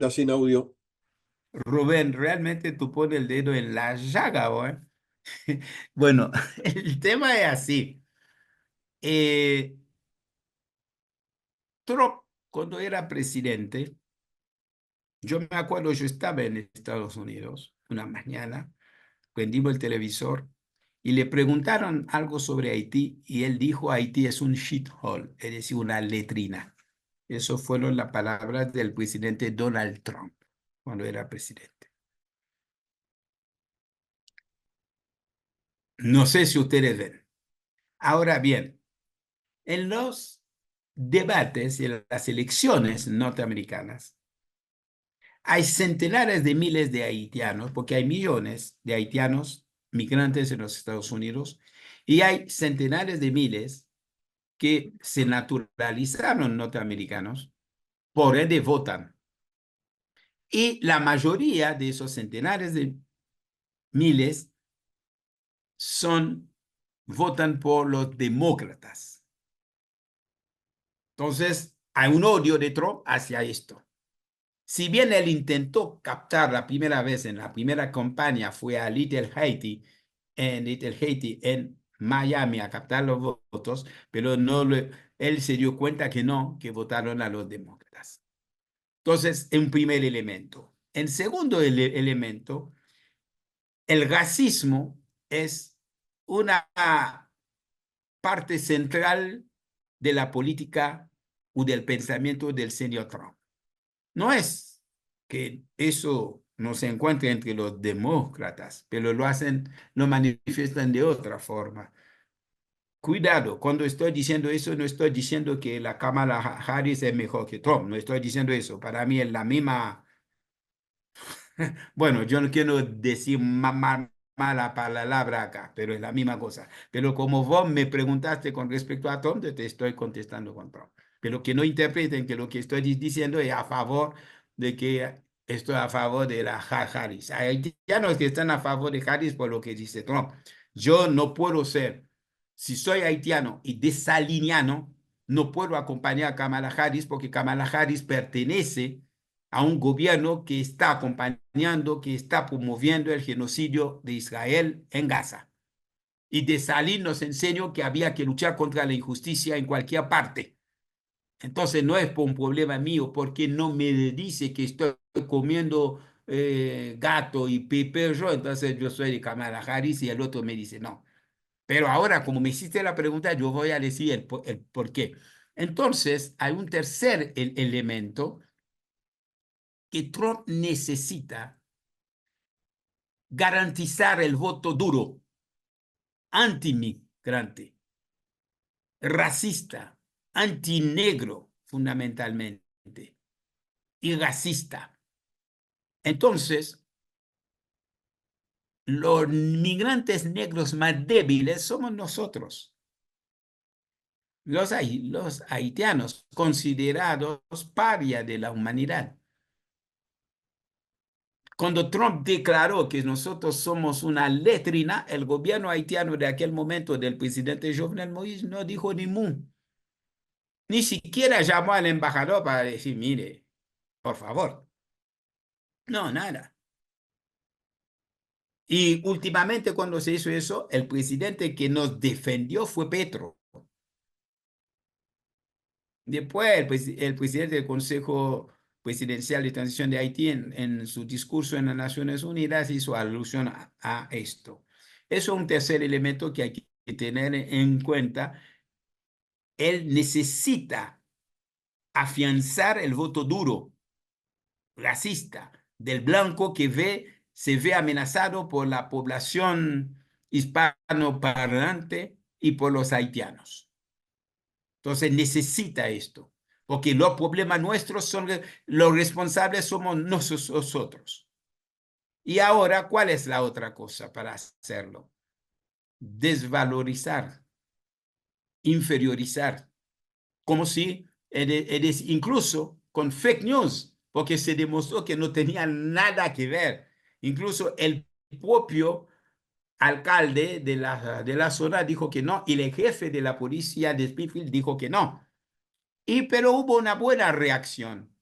Ya sin audio. Rubén, realmente tú pones el dedo en la llaga, ¿o? Bueno, el tema es así. Eh, Trump, cuando era presidente, yo me acuerdo, yo estaba en Estados Unidos una mañana, prendimos el televisor y le preguntaron algo sobre Haití y él dijo Haití es un shithole, es decir, una letrina. Eso fueron las palabras del presidente Donald Trump cuando era presidente. No sé si ustedes ven. Ahora bien, en los debates y en las elecciones norteamericanas, hay centenares de miles de haitianos, porque hay millones de haitianos migrantes en los Estados Unidos, y hay centenares de miles que se naturalizaron norteamericanos, por ende votan. Y la mayoría de esos centenares de miles votan por los demócratas. Entonces, hay un odio de Trump hacia esto. Si bien él intentó captar la primera vez en la primera campaña, fue a Little Haiti, en Miami a captar los votos, pero él se dio cuenta que no, que votaron a los demócratas. Entonces, un primer elemento. En segundo elemento, el racismo es una parte central de la política o del pensamiento del señor Trump. No es que eso no se encuentre entre los demócratas, pero lo manifiestan de otra forma. Cuidado, cuando estoy diciendo eso, no estoy diciendo que la Kamala Harris es mejor que Trump, no estoy diciendo eso. Para mí es la misma. Bueno, yo no quiero decir mala palabra acá, pero es la misma cosa. Pero como vos me preguntaste con respecto a Trump, te estoy contestando con Trump. Pero que no interpreten que lo que estoy diciendo es a favor de que estoy a favor de la Harris. Hay haitianos que están a favor de Harris por lo que dice Trump. Yo no puedo ser, si soy haitiano y desaliniano, no puedo acompañar a Kamala Harris porque Kamala Harris pertenece a un gobierno que está acompañando, que está promoviendo el genocidio de Israel en Gaza. Y de salir nos enseñó que había que luchar contra la injusticia en cualquier parte. Entonces no es por un problema mío, porque no me dice que estoy comiendo gato y perro, entonces yo soy de Kamala Harris y el otro me dice no. Pero ahora, como me hiciste la pregunta, yo voy a decir el por qué. Entonces, hay un tercer elemento que Trump necesita garantizar el voto duro, antimigrante, racista, antinegro fundamentalmente y racista. Entonces, los migrantes negros más débiles somos nosotros. Los haitianos, considerados paria de la humanidad. Cuando Trump declaró que nosotros somos una letrina, el gobierno haitiano de aquel momento del presidente Jovenel Moïse no dijo ni mu. Ni siquiera llamó al embajador para decir, mire, por favor. No, nada. Y últimamente cuando se hizo eso, el presidente que nos defendió fue Petro. Después, el presidente del Consejo Presidencial de Transición de Haití, en su discurso en las Naciones Unidas, hizo alusión a esto. Eso es un tercer elemento que hay que tener en cuenta. Él necesita afianzar el voto duro, racista, del blanco que se ve amenazado por la población hispanoparlante y por los haitianos. Entonces necesita esto, porque los problemas nuestros son, los responsables somos nosotros. Y ahora, ¿cuál es la otra cosa para hacerlo? Desvalorizar, inferiorizar, como si eres incluso con fake news, porque se demostró que no tenía nada que ver. Incluso el propio alcalde de la zona dijo que no, y el jefe de la policía de Springfield dijo que no. Pero hubo una buena reacción.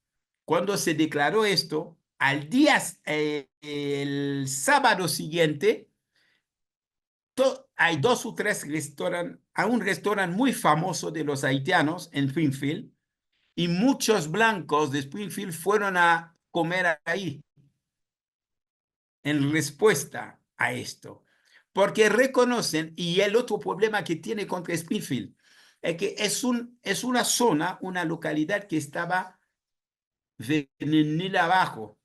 Cuando se declaró esto, el sábado siguiente, hay 2 o 3 restaurantes, hay un restaurante muy famoso de los haitianos en Springfield, y muchos blancos de Springfield fueron a comer ahí en respuesta a esto, porque reconocen, y el otro problema que tiene contra Springfield es que es una zona, una localidad que estaba venida abajo.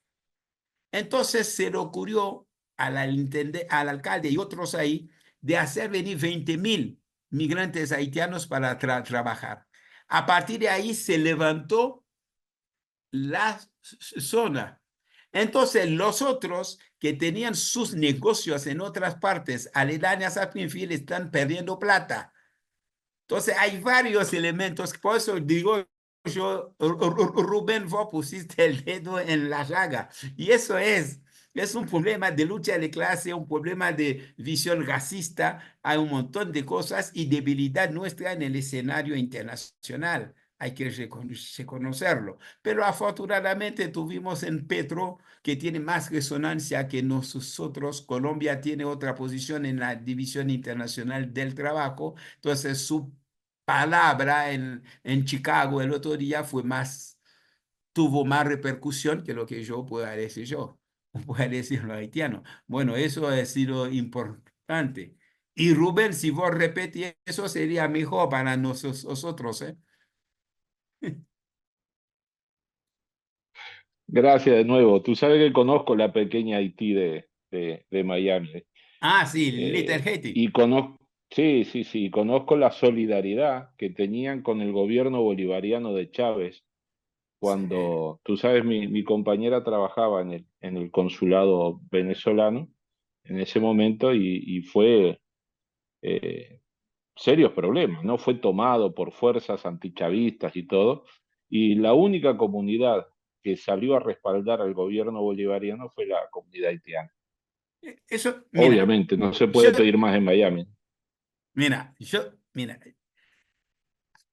Entonces se le ocurrió al alcalde y otros ahí de hacer venir 20,000 migrantes haitianos para trabajar. A partir de ahí se levantó la zona. Entonces los otros que tenían sus negocios en otras partes aledañas a Springfield están perdiendo plata. Entonces hay varios elementos, por eso digo yo, Rubén, vos pusiste el dedo en la llaga. Y eso es un problema de lucha de clase, un problema de visión racista, hay un montón de cosas y debilidad nuestra en el escenario internacional. Hay que reconocerlo. Pero afortunadamente tuvimos en Petro, que tiene más resonancia que nosotros. Colombia tiene otra posición en la División Internacional del Trabajo. Entonces, su palabra en Chicago el otro día tuvo más repercusión que lo que yo pueda decir yo, pueda decir los haitianos. Bueno, eso ha sido importante. Y Rubén, si vos repetís eso, sería mejor para nosotros, ¿eh? Gracias de nuevo. Tú sabes que conozco la pequeña Haití de Miami. Ah, sí, Little Haiti. Y conozco, sí, sí, sí, conozco la solidaridad que tenían con el gobierno bolivariano de Chávez Sí. cuando, tú sabes, mi compañera trabajaba en el consulado venezolano en ese momento y fue eh, serios problemas, ¿no? Fue tomado por fuerzas antichavistas y todo, y la única comunidad que salió a respaldar al gobierno bolivariano fue la comunidad haitiana. Eso, Obviamente, no se puede pedir más en Miami. mira,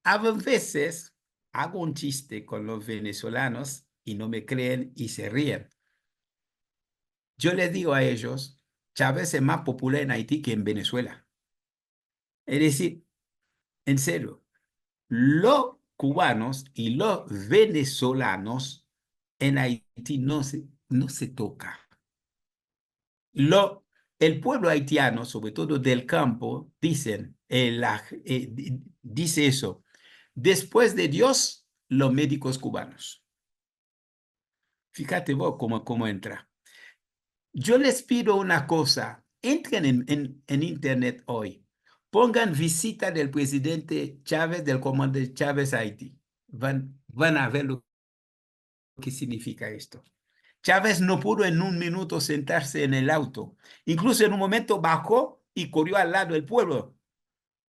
a veces hago un chiste con los venezolanos y no me creen y se ríen. Yo les digo a ellos, Chávez es más popular en Haití que en Venezuela. Es decir, en serio, los cubanos y los venezolanos en Haití no se toca. El pueblo haitiano, sobre todo del campo, dice eso. Después de Dios, los médicos cubanos. Fíjate vos cómo entra. Yo les pido una cosa, entren en internet hoy, pongan visita del presidente Chávez, del comandante Chávez a Haití. Van a ver lo que significa esto. Chávez no pudo en un minuto sentarse en el auto. Incluso en un momento bajó y corrió al lado del pueblo.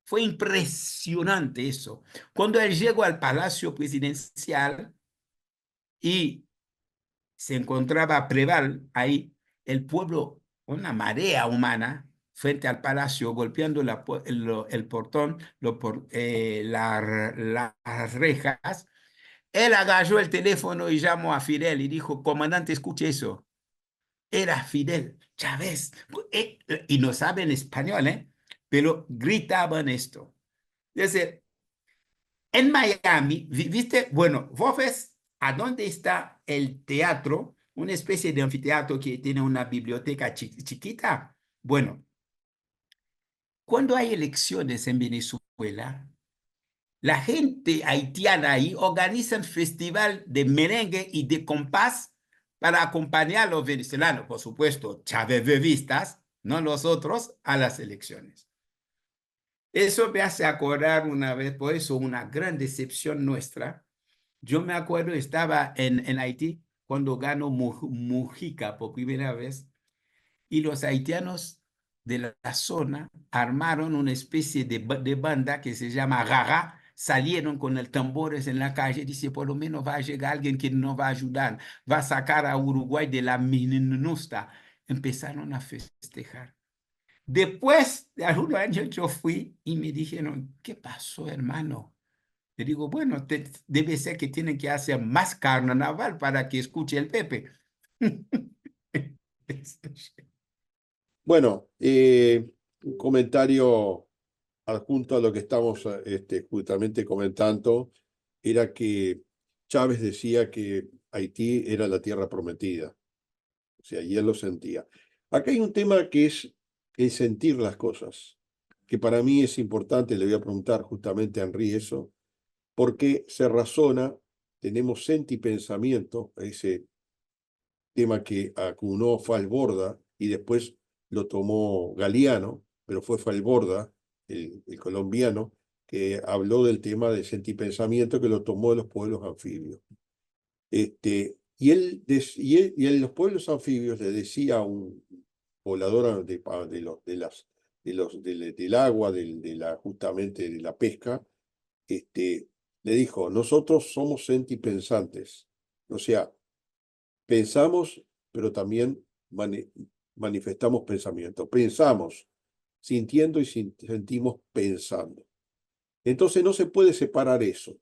Fue impresionante eso. Cuando él llegó al palacio presidencial y se encontraba Preval ahí, el pueblo, una marea humana, frente al palacio, golpeando el portón, las rejas. Él agarró el teléfono y llamó a Fidel y dijo, comandante, escuche eso. Era Fidel Chávez. Y no saben español, ¿eh? Pero gritaban esto. Es decir, en Miami, ¿viste? Bueno, vos ves a dónde está el teatro, una especie de anfiteatro que tiene una biblioteca chiquita. Bueno, cuando hay elecciones en Venezuela, la gente haitiana ahí organiza un festival de merengue y de compás para acompañar a los venezolanos, por supuesto, chavevistas, no los otros, a las elecciones. Eso me hace acordar una vez, por eso una gran decepción nuestra. Yo me acuerdo, estaba en Haití cuando ganó Mujica por primera vez y los haitianos de la zona armaron una especie de banda que se llama Gaga, salieron con el tambores en la calle, dice, por lo menos va a llegar alguien que nos va a ayudar, va a sacar a Uruguay de la minusta. Empezaron a festejar. Después de algunos años yo fui y me dijeron, ¿qué pasó, hermano? Le digo, bueno, debe ser que tienen que hacer más carnaval para que escuche el Pepe. Bueno, un comentario adjunto a lo que estamos justamente comentando era que Chávez decía que Haití era la tierra prometida. O sea, y él lo sentía. Acá hay un tema que es el sentir las cosas, que para mí es importante, le voy a preguntar justamente a Henry eso, porque se razona, tenemos sentipensamiento, ese tema que acunó Falborda y después lo tomó Galeano, pero fue Falborda, el colombiano, que habló del tema del sentipensamiento que lo tomó de los pueblos anfibios. Y en los pueblos anfibios le decía a un poblador del agua, justamente de la pesca, le dijo, nosotros somos sentipensantes. O sea, pensamos, pero también manifestamos pensamiento. Pensamos sintiendo y sentimos pensando. Entonces no se puede separar eso.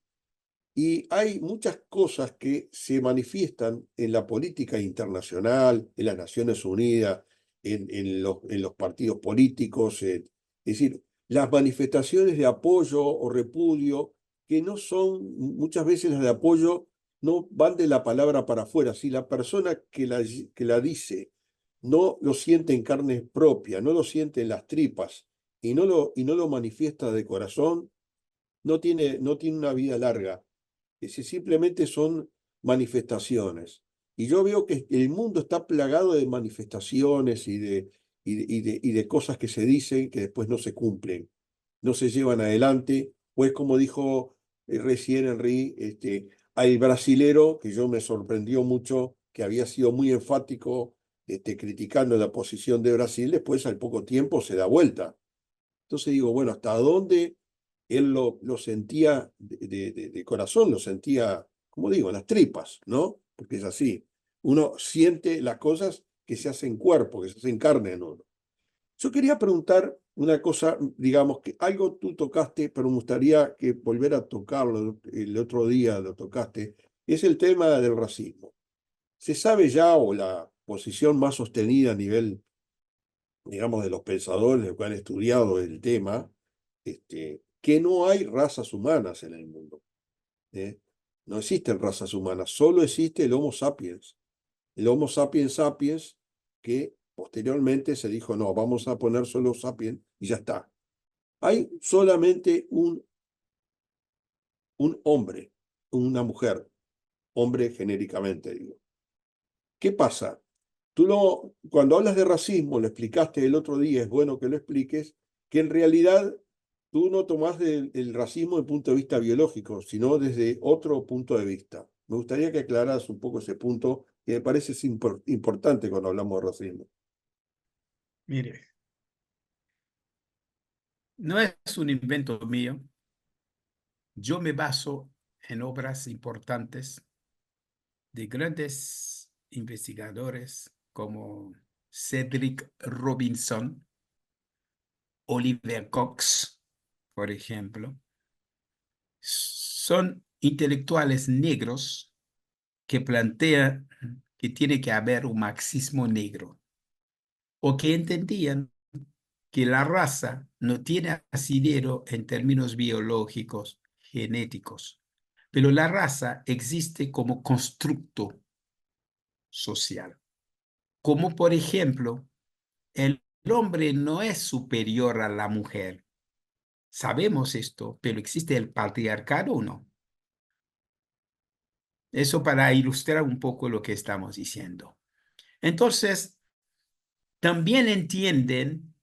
Y hay muchas cosas que se manifiestan en la política internacional, en las Naciones Unidas, en los partidos políticos. Es decir, las manifestaciones de apoyo o repudio, que no son, muchas veces las de apoyo no van de la palabra para afuera. Si la persona que la dice no lo siente en carne propia, no lo siente en las tripas y no lo manifiesta de corazón, no tiene una vida larga. Si simplemente son manifestaciones. Y yo veo que el mundo está plagado de manifestaciones y de cosas que se dicen que después no se cumplen, no se llevan adelante. Pues como dijo recién Henry, hay brasilero que yo me sorprendió mucho, que había sido muy enfático criticando la posición de Brasil, después al poco tiempo se da vuelta. Entonces digo, bueno, ¿hasta dónde él lo sentía de corazón? Lo sentía, como digo, en las tripas, ¿no? Porque es así. Uno siente las cosas que se hacen cuerpo, que se hacen carne en uno. Yo quería preguntar una cosa, digamos, que algo tú tocaste, pero me gustaría que volver a tocarlo, el otro día lo tocaste, es el tema del racismo. Se sabe ya, o la posición más sostenida a nivel, digamos, de los pensadores que han estudiado el tema, que no hay razas humanas en el mundo. ¿Eh? No existen razas humanas, solo existe el Homo sapiens. El Homo sapiens sapiens, que posteriormente se dijo, no, vamos a poner solo sapiens y ya está. Hay solamente un hombre, una mujer, hombre genéricamente, digo. ¿Qué pasa? cuando hablas de racismo, lo explicaste el otro día, es bueno que lo expliques, que en realidad tú no tomás el racismo desde el punto de vista biológico, sino desde otro punto de vista. Me gustaría que aclararas un poco ese punto, que me parece importante cuando hablamos de racismo. Mire, no es un invento mío. Yo me baso en obras importantes de grandes investigadores como Cedric Robinson, Oliver Cox, por ejemplo. Son intelectuales negros que plantean que tiene que haber un marxismo negro, o que entendían que la raza no tiene asidero en términos biológicos, genéticos, pero la raza existe como constructo social. Como por ejemplo, el hombre no es superior a la mujer. Sabemos esto, pero ¿existe el patriarcado o no? Eso para ilustrar un poco lo que estamos diciendo. Entonces, también entienden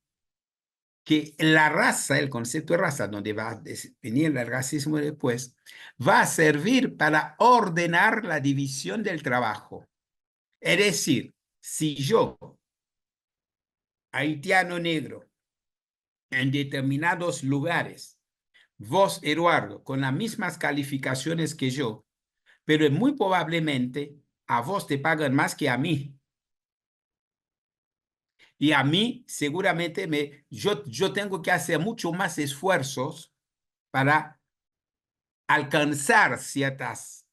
que la raza, el concepto de raza, donde va a venir el racismo después, va a servir para ordenar la división del trabajo. Es decir, si yo, haitiano negro, en determinados lugares, vos, Eduardo, con las mismas calificaciones que yo, pero muy probablemente a vos te pagan más que a mí. Y a mí seguramente yo tengo que hacer mucho más esfuerzos para alcanzar ciertos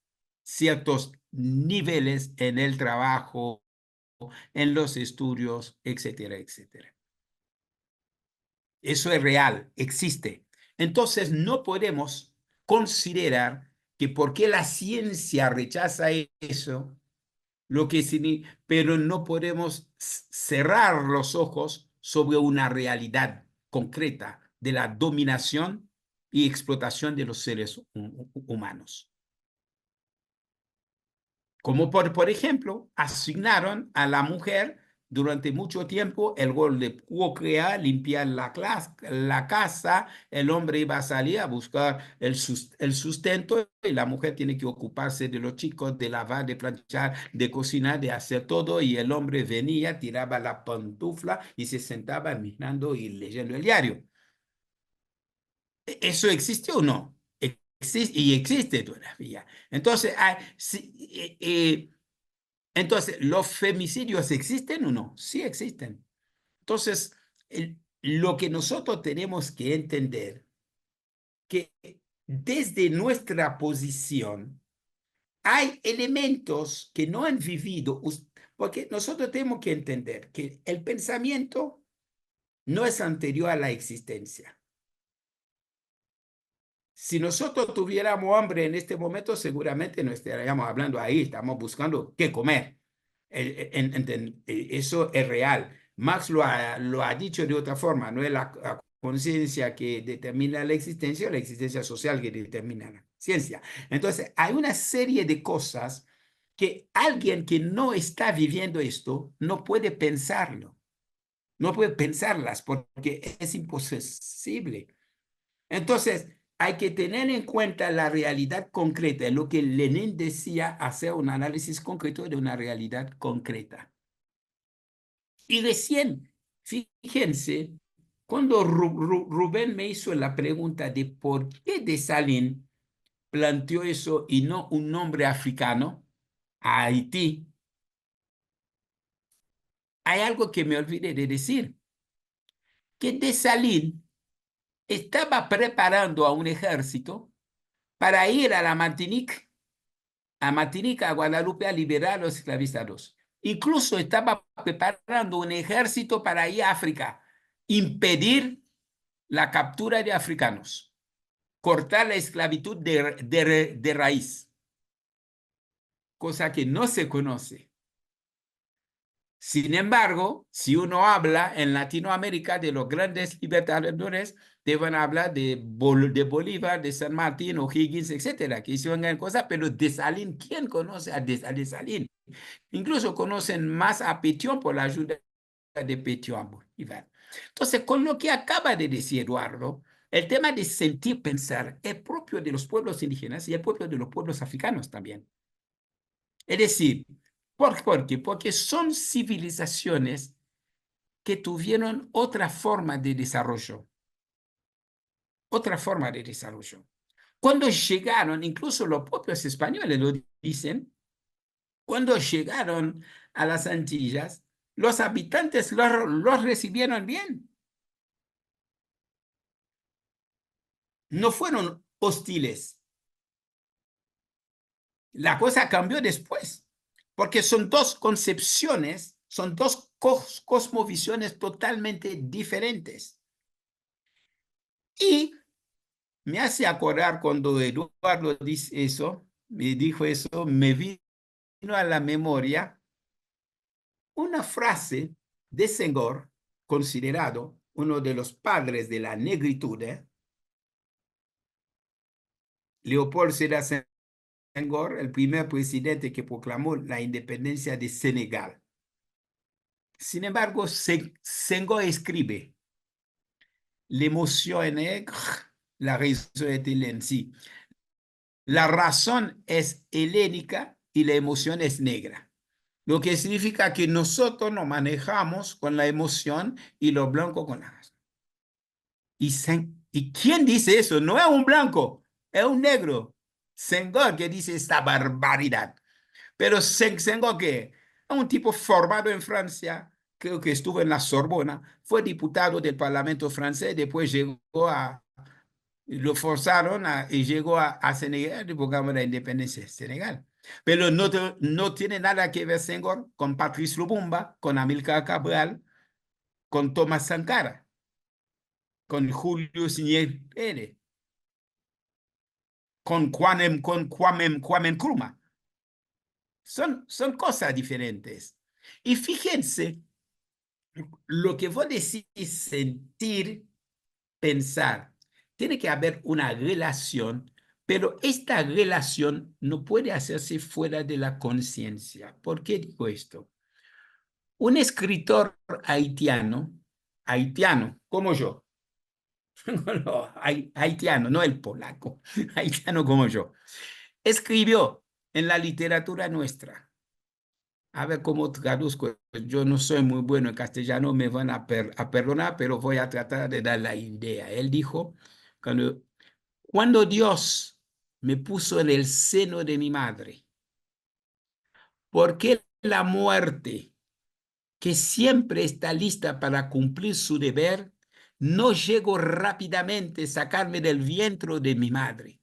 niveles en el trabajo, en los estudios, etcétera, etcétera. Eso es real, existe. Entonces no podemos considerar que porque la ciencia rechaza eso, pero no podemos cerrar los ojos sobre una realidad concreta de la dominación y explotación de los seres humanos. Como por ejemplo, asignaron a la mujer durante mucho tiempo el rol de procrear, limpiar la casa, el hombre iba a salir a buscar el sustento y la mujer tiene que ocuparse de los chicos, de lavar, de planchar, de cocinar, de hacer todo, y el hombre venía, tiraba la pantufla y se sentaba mirando y leyendo el diario. ¿Eso existe o no? Existe, y existe todavía. Entonces, entonces, ¿los femicidios existen o no? Sí existen. Entonces, lo que nosotros tenemos que entender que desde nuestra posición hay elementos que no han vivido, porque nosotros tenemos que entender que el pensamiento no es anterior a la existencia. Si nosotros tuviéramos hambre en este momento, seguramente no estaríamos hablando ahí, estamos buscando qué comer. Eso es real. Marx lo ha dicho de otra forma, no es la conciencia que determina la existencia social que determina la ciencia. Entonces, hay una serie de cosas que alguien que no está viviendo esto no puede pensarlo, no puede pensarlas porque es imposible. Entonces, hay que tener en cuenta la realidad concreta, lo que Lenin decía, hacer un análisis concreto de una realidad concreta. Y recién, fíjense, cuando Rubén me hizo la pregunta de por qué Dessalines planteó eso y no un nombre africano a Haití, hay algo que me olvidé de decir, que Dessalines estaba preparando a un ejército para ir a la Martinique, a Guadalupe, a liberar a los esclavizados. Incluso estaba preparando un ejército para ir a África, impedir la captura de africanos, cortar la esclavitud de raíz, cosa que no se conoce. Sin embargo, si uno habla en Latinoamérica de los grandes libertadores, te van a hablar de Bolívar, de San Martín, O'Higgins, etcétera, que hicieron gran cosa, pero Dessalines, ¿quién conoce a Dessalines? Incluso conocen más a Pétion por la ayuda de Pétion a Bolívar. Entonces, con lo que acaba de decir Eduardo, el tema de sentir, pensar, es propio de los pueblos indígenas y es propio de los pueblos africanos también. Es decir, ¿por qué? Porque son civilizaciones que tuvieron otra forma de desarrollo. Otra forma de desarrollo. Cuando llegaron, incluso los propios españoles lo dicen, cuando llegaron a las Antillas, los habitantes los recibieron bien. No fueron hostiles. La cosa cambió después, porque son dos concepciones, son dos cosmovisiones totalmente diferentes. Y me hace acordar cuando Eduardo dice eso, me dijo eso, me vino a la memoria una frase de Senghor, considerado uno de los padres de la negritud, Leopold Sédar Senghor, el primer presidente que proclamó la independencia de Senegal. Sin embargo, Senghor escribe, l'émotion est nègre, la raison est hellène. Sí. La razón es helénica y la emoción es negra. Lo que significa que nosotros nos manejamos con la emoción y los blancos con la razón. ¿Y quién dice eso? No es un blanco, es un negro. Senghor que dice esta barbaridad. Pero Senghor que es un tipo formado en Francia, creo que estuvo en la Sorbona, fue diputado del Parlamento francés, después llegó lo forzaron y llegó a Senegal y proclamó la independencia de Senegal. Pero no tiene nada que ver Senghor con Patrice Lumumba, con Amílcar Cabral, con Thomas Sankara, con Julius Nyerere, con Kwame Nkrumah. Son cosas diferentes. Y fíjense, lo que vos decís sentir, pensar, tiene que haber una relación, pero esta relación no puede hacerse fuera de la conciencia. ¿Por qué digo esto? Un escritor haitiano como yo, no, haitiano, no el polaco, haitiano como yo, escribió en la literatura nuestra. A ver cómo traduzco. Yo no soy muy bueno en castellano, me van a perdonar, pero voy a tratar de dar la idea. Él dijo, cuando Dios me puso en el seno de mi madre, ¿por qué la muerte, que siempre está lista para cumplir su deber, no llegó rápidamente a sacarme del vientre de mi madre?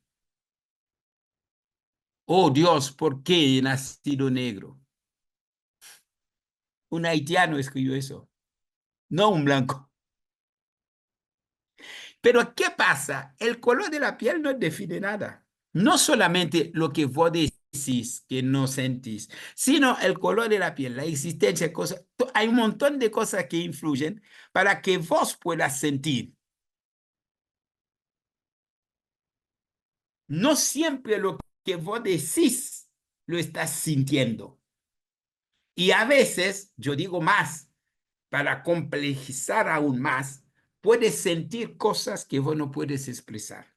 Oh Dios, ¿por qué he nacido negro? Un haitiano escribió eso, no un blanco. Pero ¿qué pasa? El color de la piel no define nada. No solamente lo que vos decís que no sentís, sino el color de la piel, la existencia de cosas. Hay un montón de cosas que influyen para que vos puedas sentir. No siempre lo que vos decís lo estás sintiendo. Y a veces, yo digo más, para complejizar aún más, puedes sentir cosas que vos no puedes expresar.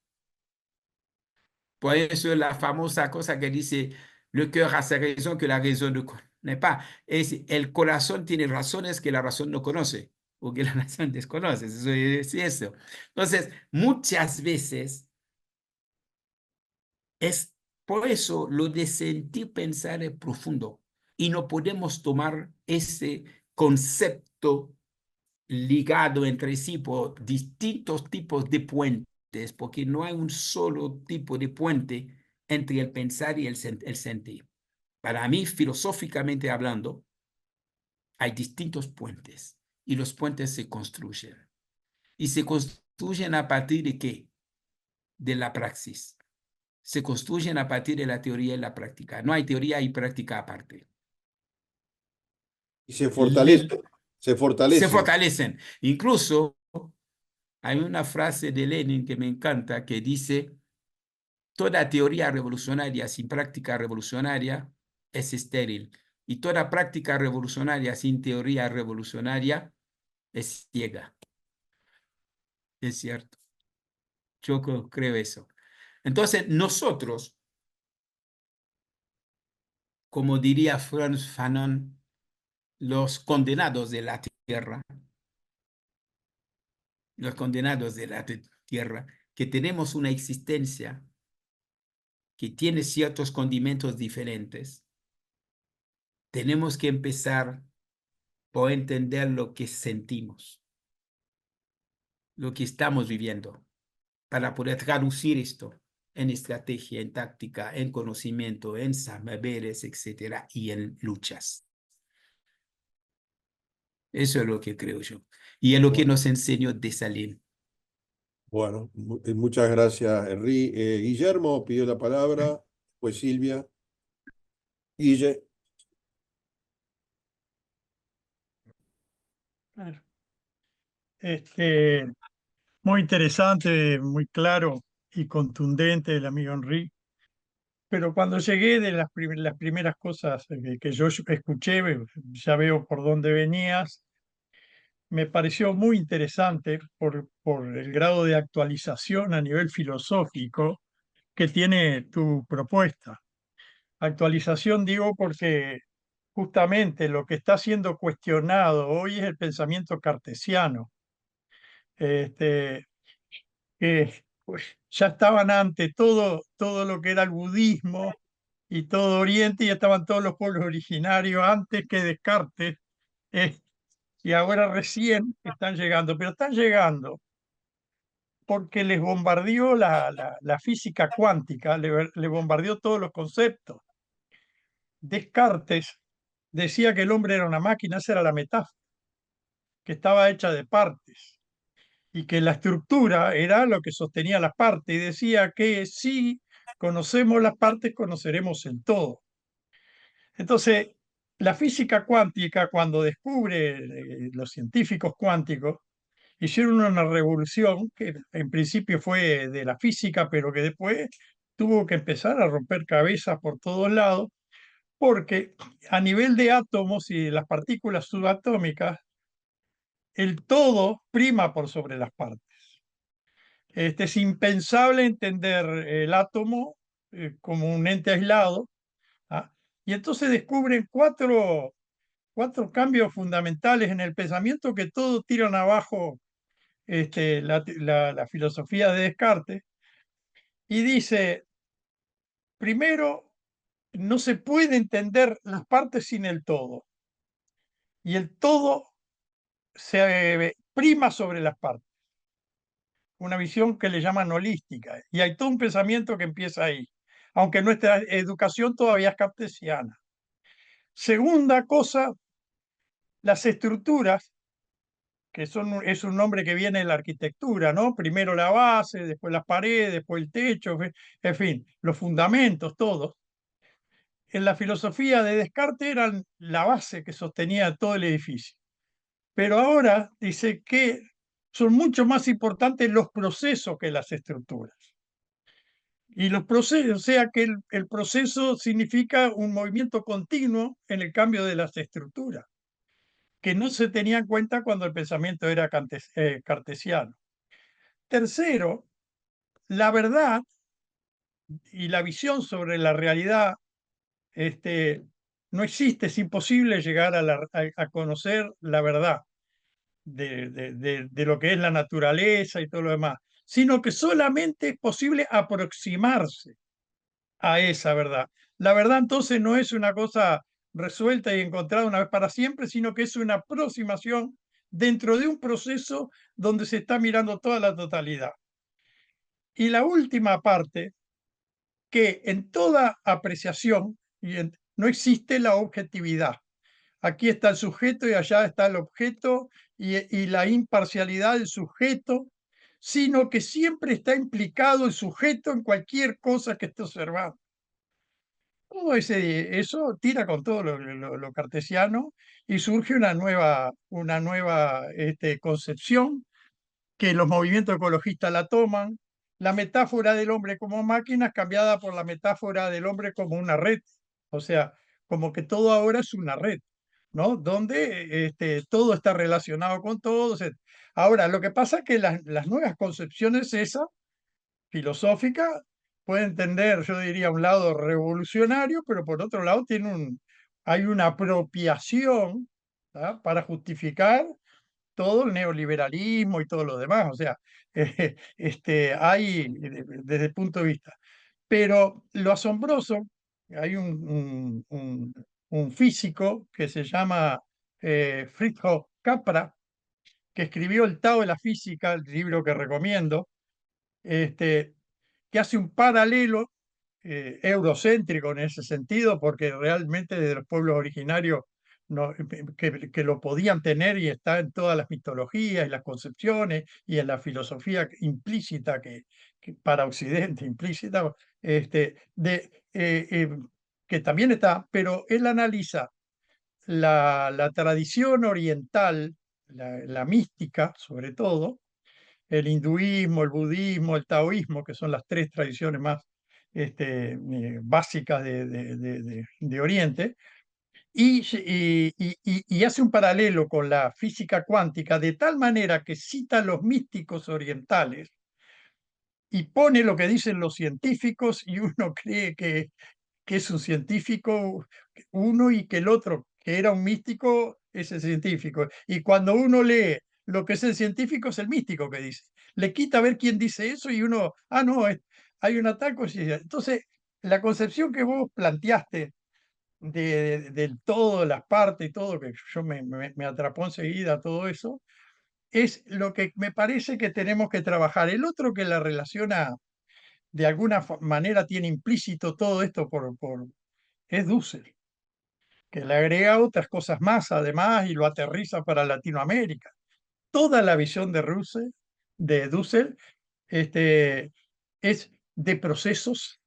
Por eso la famosa cosa que dice, le cœur a sa raison que la raison ne connaît pas. Es el corazón tiene razones que la razón no conoce o que la razón desconoce. Eso es eso. Entonces, muchas veces es por eso lo de sentir pensar es profundo y no podemos tomar ese concepto ligado entre sí por distintos tipos de puentes, porque no hay un solo tipo de puente entre el pensar y el sentir. Para mí, filosóficamente hablando, hay distintos puentes y los puentes se construyen. ¿Y se construyen a partir de qué? De la praxis. Se construyen a partir de la teoría y la práctica. No hay teoría y práctica aparte. Y se fortalecen. Se fortalecen. Incluso Hay una frase de Lenin que me encanta que dice, toda teoría revolucionaria sin práctica revolucionaria es estéril y toda práctica revolucionaria sin teoría revolucionaria es ciega. Es cierto. Yo creo eso. Entonces, nosotros, como diría Frantz Fanon, los condenados de la tierra, los condenados de la tierra, que tenemos una existencia que tiene ciertos condimentos diferentes, tenemos que empezar por entender lo que sentimos, lo que estamos viviendo, para poder traducir esto en estrategia, en táctica, en conocimiento, en saberes, etcétera, y en luchas. Eso es lo que creo yo. Y es lo que Bueno, nos enseñó Dessalines. bueno, muchas gracias, Henry. Guillermo pidió la palabra, pues Silvia. Guille, Claro. Este, muy interesante, muy claro y contundente el amigo Henry. Pero cuando llegué de las primeras cosas que yo escuché, ya veo por dónde venías, me pareció muy interesante por el grado de actualización a nivel filosófico que tiene tu propuesta. Actualización digo porque justamente lo que está siendo cuestionado hoy es el pensamiento cartesiano. Este, que pues, ya estaban ante todo lo que era el budismo y todo Oriente, y estaban todos los pueblos originarios antes que Descartes, eh, y ahora recién están llegando, pero están llegando porque les bombardeó la física cuántica, le bombardeó todos los conceptos. Descartes decía que el hombre era una máquina, esa era la metáfora, que estaba hecha de partes y que la estructura era lo que sostenía las partes, y decía que si conocemos las partes, conoceremos el todo. Entonces, la física cuántica, cuando descubre los científicos cuánticos, hicieron una revolución que en principio fue de la física, pero que después tuvo que empezar a romper cabezas por todos lados, porque a nivel de átomos y de las partículas subatómicas, el todo prima por sobre las partes. Es impensable entender el átomo como un ente aislado, ¿ah? Y entonces descubren cuatro cambios fundamentales en el pensamiento que todos tiran abajo la filosofía de Descartes, y dice, primero, no se puede entender las partes sin el todo, y el todo se prima sobre las partes, una visión que le llaman holística, y hay todo un pensamiento que empieza ahí, aunque nuestra educación todavía es cartesiana. Segunda cosa, las estructuras, que es un nombre que viene de la arquitectura, ¿no? Primero la base, después las paredes, después el techo, en fin, los fundamentos, todos. En la filosofía de Descartes eran la base que sostenía todo el edificio. Pero ahora dice que son mucho más importantes los procesos que las estructuras. Y los procesos, o sea que el proceso significa un movimiento continuo en el cambio de las estructuras, que no se tenía en cuenta cuando el pensamiento era cartesiano. Tercero, la verdad y la visión sobre la realidad no existe, es imposible llegar a conocer la verdad de lo que es la naturaleza y todo lo demás, sino que solamente es posible aproximarse a esa verdad. La verdad entonces no es una cosa resuelta y encontrada una vez para siempre, sino que es una aproximación dentro de un proceso donde se está mirando toda la totalidad. Y la última parte, que en toda apreciación no existe la objetividad. Aquí está el sujeto y allá está el objeto, y la imparcialidad del sujeto, sino que siempre está implicado el sujeto en cualquier cosa que esté observando. Todo eso tira con todo lo cartesiano, y surge una nueva concepción que los movimientos ecologistas la toman, la metáfora del hombre como máquina es cambiada por la metáfora del hombre como una red, o sea, como que todo ahora es una red, ¿no? Donde todo está relacionado con todo. Ahora, lo que pasa es que las nuevas concepciones esas, filosóficas, pueden tener, yo diría, un lado revolucionario, pero por otro lado hay una apropiación, ¿tá?, para justificar todo el neoliberalismo y todo lo demás. O sea, hay desde el punto de vista. Pero lo asombroso, hay un físico que se llama Fritjof Capra, que escribió El Tao de la Física, el libro que recomiendo, este, que hace un paralelo eurocéntrico en ese sentido, porque realmente de los pueblos originarios que lo podían tener, y está en todas las mitologías y las concepciones y en la filosofía implícita que para Occidente, implícita, que también está, pero él analiza la tradición oriental, la mística sobre todo, el hinduismo, el budismo, el taoísmo, que son las tres tradiciones más básicas de Oriente, y hace un paralelo con la física cuántica de tal manera que cita a los místicos orientales y pone lo que dicen los científicos, y uno cree que es un científico uno y que el otro, que era un místico, es el científico. Y cuando uno lee lo que es el científico, es el místico que dice. Le quita a ver quién dice eso y uno, no, hay una tal coincidencia. Entonces, la concepción que vos planteaste del todo, las partes y todo, que yo me atrapó enseguida todo eso, es lo que me parece que tenemos que trabajar. El otro que la relaciona de alguna manera, tiene implícito todo esto es Dussel, que le agrega otras cosas más además y lo aterriza para Latinoamérica. Toda la visión de Dussel, es de procesos,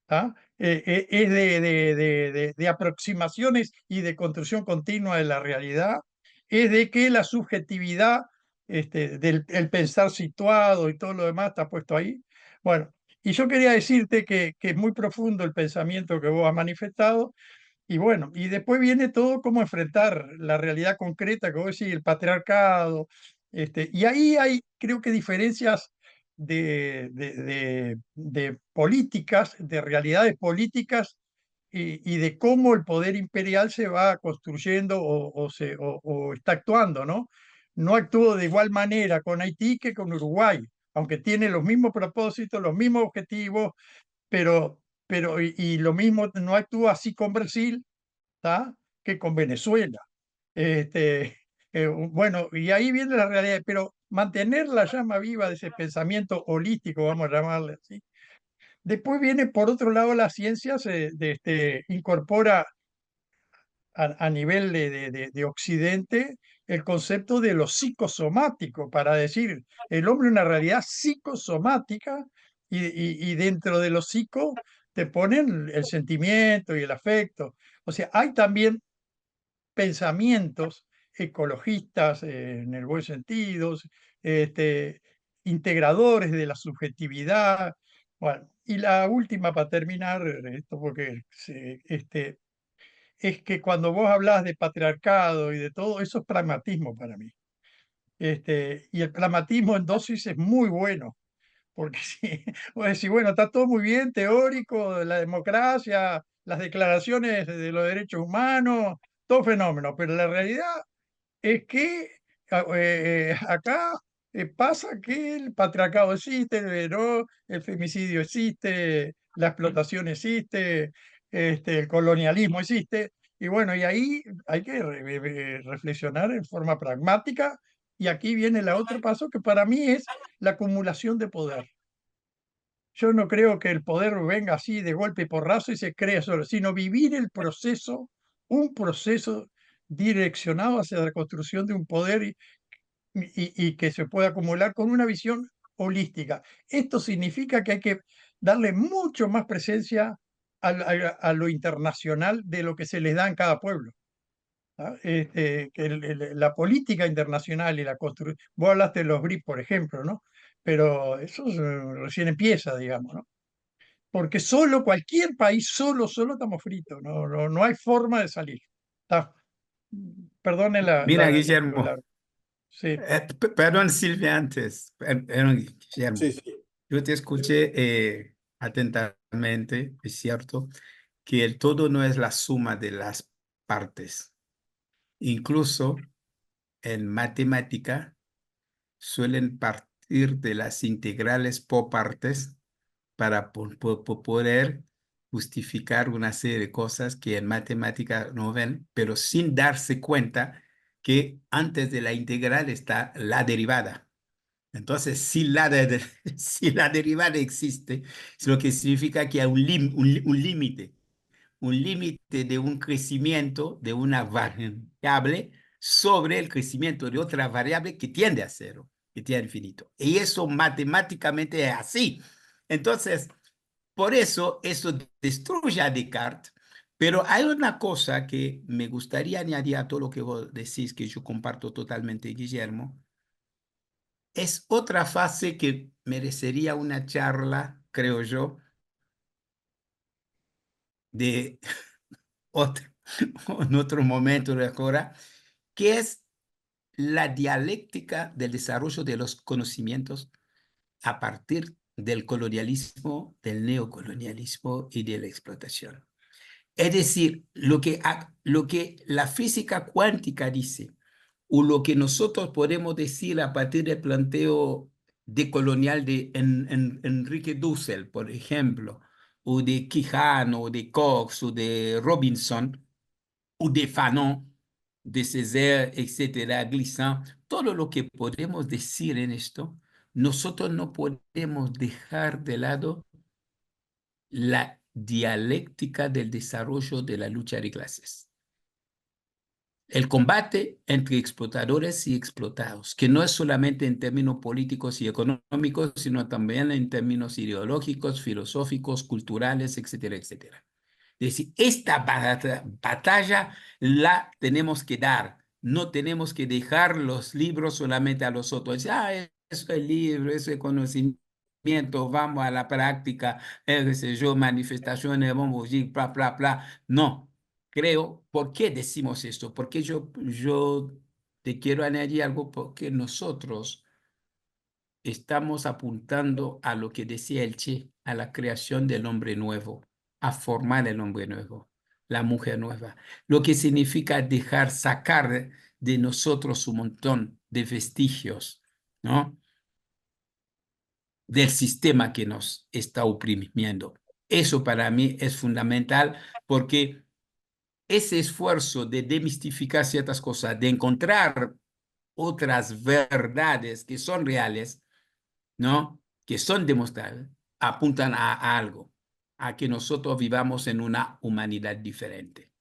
¿ah? Es de aproximaciones y de construcción continua de la realidad, es de que la subjetividad del el pensar situado y todo lo demás está puesto ahí. Bueno, y yo quería decirte que es muy profundo el pensamiento que vos has manifestado, y bueno, y después viene todo cómo enfrentar la realidad concreta, que vos decís, el patriarcado, y ahí hay, creo que, diferencias de políticas, de realidades políticas, y de cómo el poder imperial se va construyendo o está actuando, ¿no? No actuó de igual manera con Haití que con Uruguay, aunque tiene los mismos propósitos, los mismos objetivos, y lo mismo no actúa así con Brasil, ¿tá?, que con Venezuela. Bueno, y ahí viene la realidad, pero mantener la llama viva de ese pensamiento holístico, vamos a llamarle así. Después viene, por otro lado, la ciencia incorpora a nivel de Occidente el concepto de lo psicosomático, para decir, el hombre es una realidad psicosomática, y dentro de lo psico te ponen el sentimiento y el afecto. O sea, hay también pensamientos ecologistas, en el buen sentido, este, integradores de la subjetividad. Bueno, y la última para terminar esto, porque es que cuando vos hablas de patriarcado y de todo, eso es pragmatismo para mí. Y el pragmatismo en dosis es muy bueno, porque si vos decís, bueno, está todo muy bien, teórico, la democracia, las declaraciones de los derechos humanos, todo fenómeno, pero la realidad es que acá pasa que el patriarcado existe, ¿no?, el femicidio existe, la explotación existe, el colonialismo existe, y bueno, y ahí hay que reflexionar en forma pragmática, y aquí viene el otro paso que para mí es la acumulación de poder. Yo no creo que el poder venga así de golpe y porrazo y se crea solo, sino vivir el proceso, un proceso direccionado hacia la construcción de un poder, y que se pueda acumular con una visión holística. Esto significa que hay que darle mucho más presencia a lo internacional de lo que se les da en cada pueblo. ¿ah? Que la política internacional y la construcción, vos hablaste de los BRICS, por ejemplo, ¿no? Pero eso recién empieza, digamos, ¿no? Porque solo cualquier país, solo estamos fritos, no hay forma de salir. Está. Perdone Mira, lo Guillermo, largo. Sí, perdón, Silvia, antes, perdón, Guillermo, Sí, sí. yo te escuché atentamente, es cierto, que el todo no es la suma de las partes. Incluso en matemática suelen partir de las integrales por partes para poder justificar una serie de cosas que en matemática no ven, pero sin darse cuenta que antes de la integral está la derivada. Entonces, si la derivada existe, es lo que significa que hay un límite de un crecimiento de una variable sobre el crecimiento de otra variable que tiende a cero, que tiende a infinito. Y eso matemáticamente es así. Entonces, por eso destruye a Descartes. Pero hay una cosa que me gustaría añadir a todo lo que vos decís, que yo comparto totalmente, Guillermo. Es otra fase que merecería una charla, creo yo, de otro, en otro momento de ahora, que es la dialéctica del desarrollo de los conocimientos a partir del colonialismo, del neocolonialismo y de la explotación. Es decir, lo que la física cuántica dice, o lo que nosotros podemos decir a partir del planteo decolonial de Enrique Dussel, por ejemplo, o de Quijano, o de Cox, o de Robinson, o de Fanon, de Césaire, etcétera, Glissant, todo lo que podemos decir en esto, nosotros no podemos dejar de lado la dialéctica del desarrollo de la lucha de clases. El combate entre explotadores y explotados, que no es solamente en términos políticos y económicos, sino también en términos ideológicos, filosóficos, culturales, etcétera, etcétera. Es decir, esta batalla la tenemos que dar. No tenemos que dejar los libros solamente a los otros. Eso es libro, eso es conocimiento, vamos a la práctica, qué sé yo, manifestaciones, vamos a ir, bla, bla, bla. No, creo, ¿por qué decimos esto? Porque yo te quiero añadir algo, porque nosotros estamos apuntando a lo que decía el Che, a la creación del hombre nuevo, a formar el hombre nuevo, la mujer nueva, lo que significa sacar de nosotros un montón de vestigios, ¿no? Del sistema que nos está oprimiendo. Eso para mí es fundamental porque ese esfuerzo de demistificar ciertas cosas, de encontrar otras verdades que son reales, ¿no? Que son demostrables, apuntan a algo, a que nosotros vivamos en una humanidad diferente.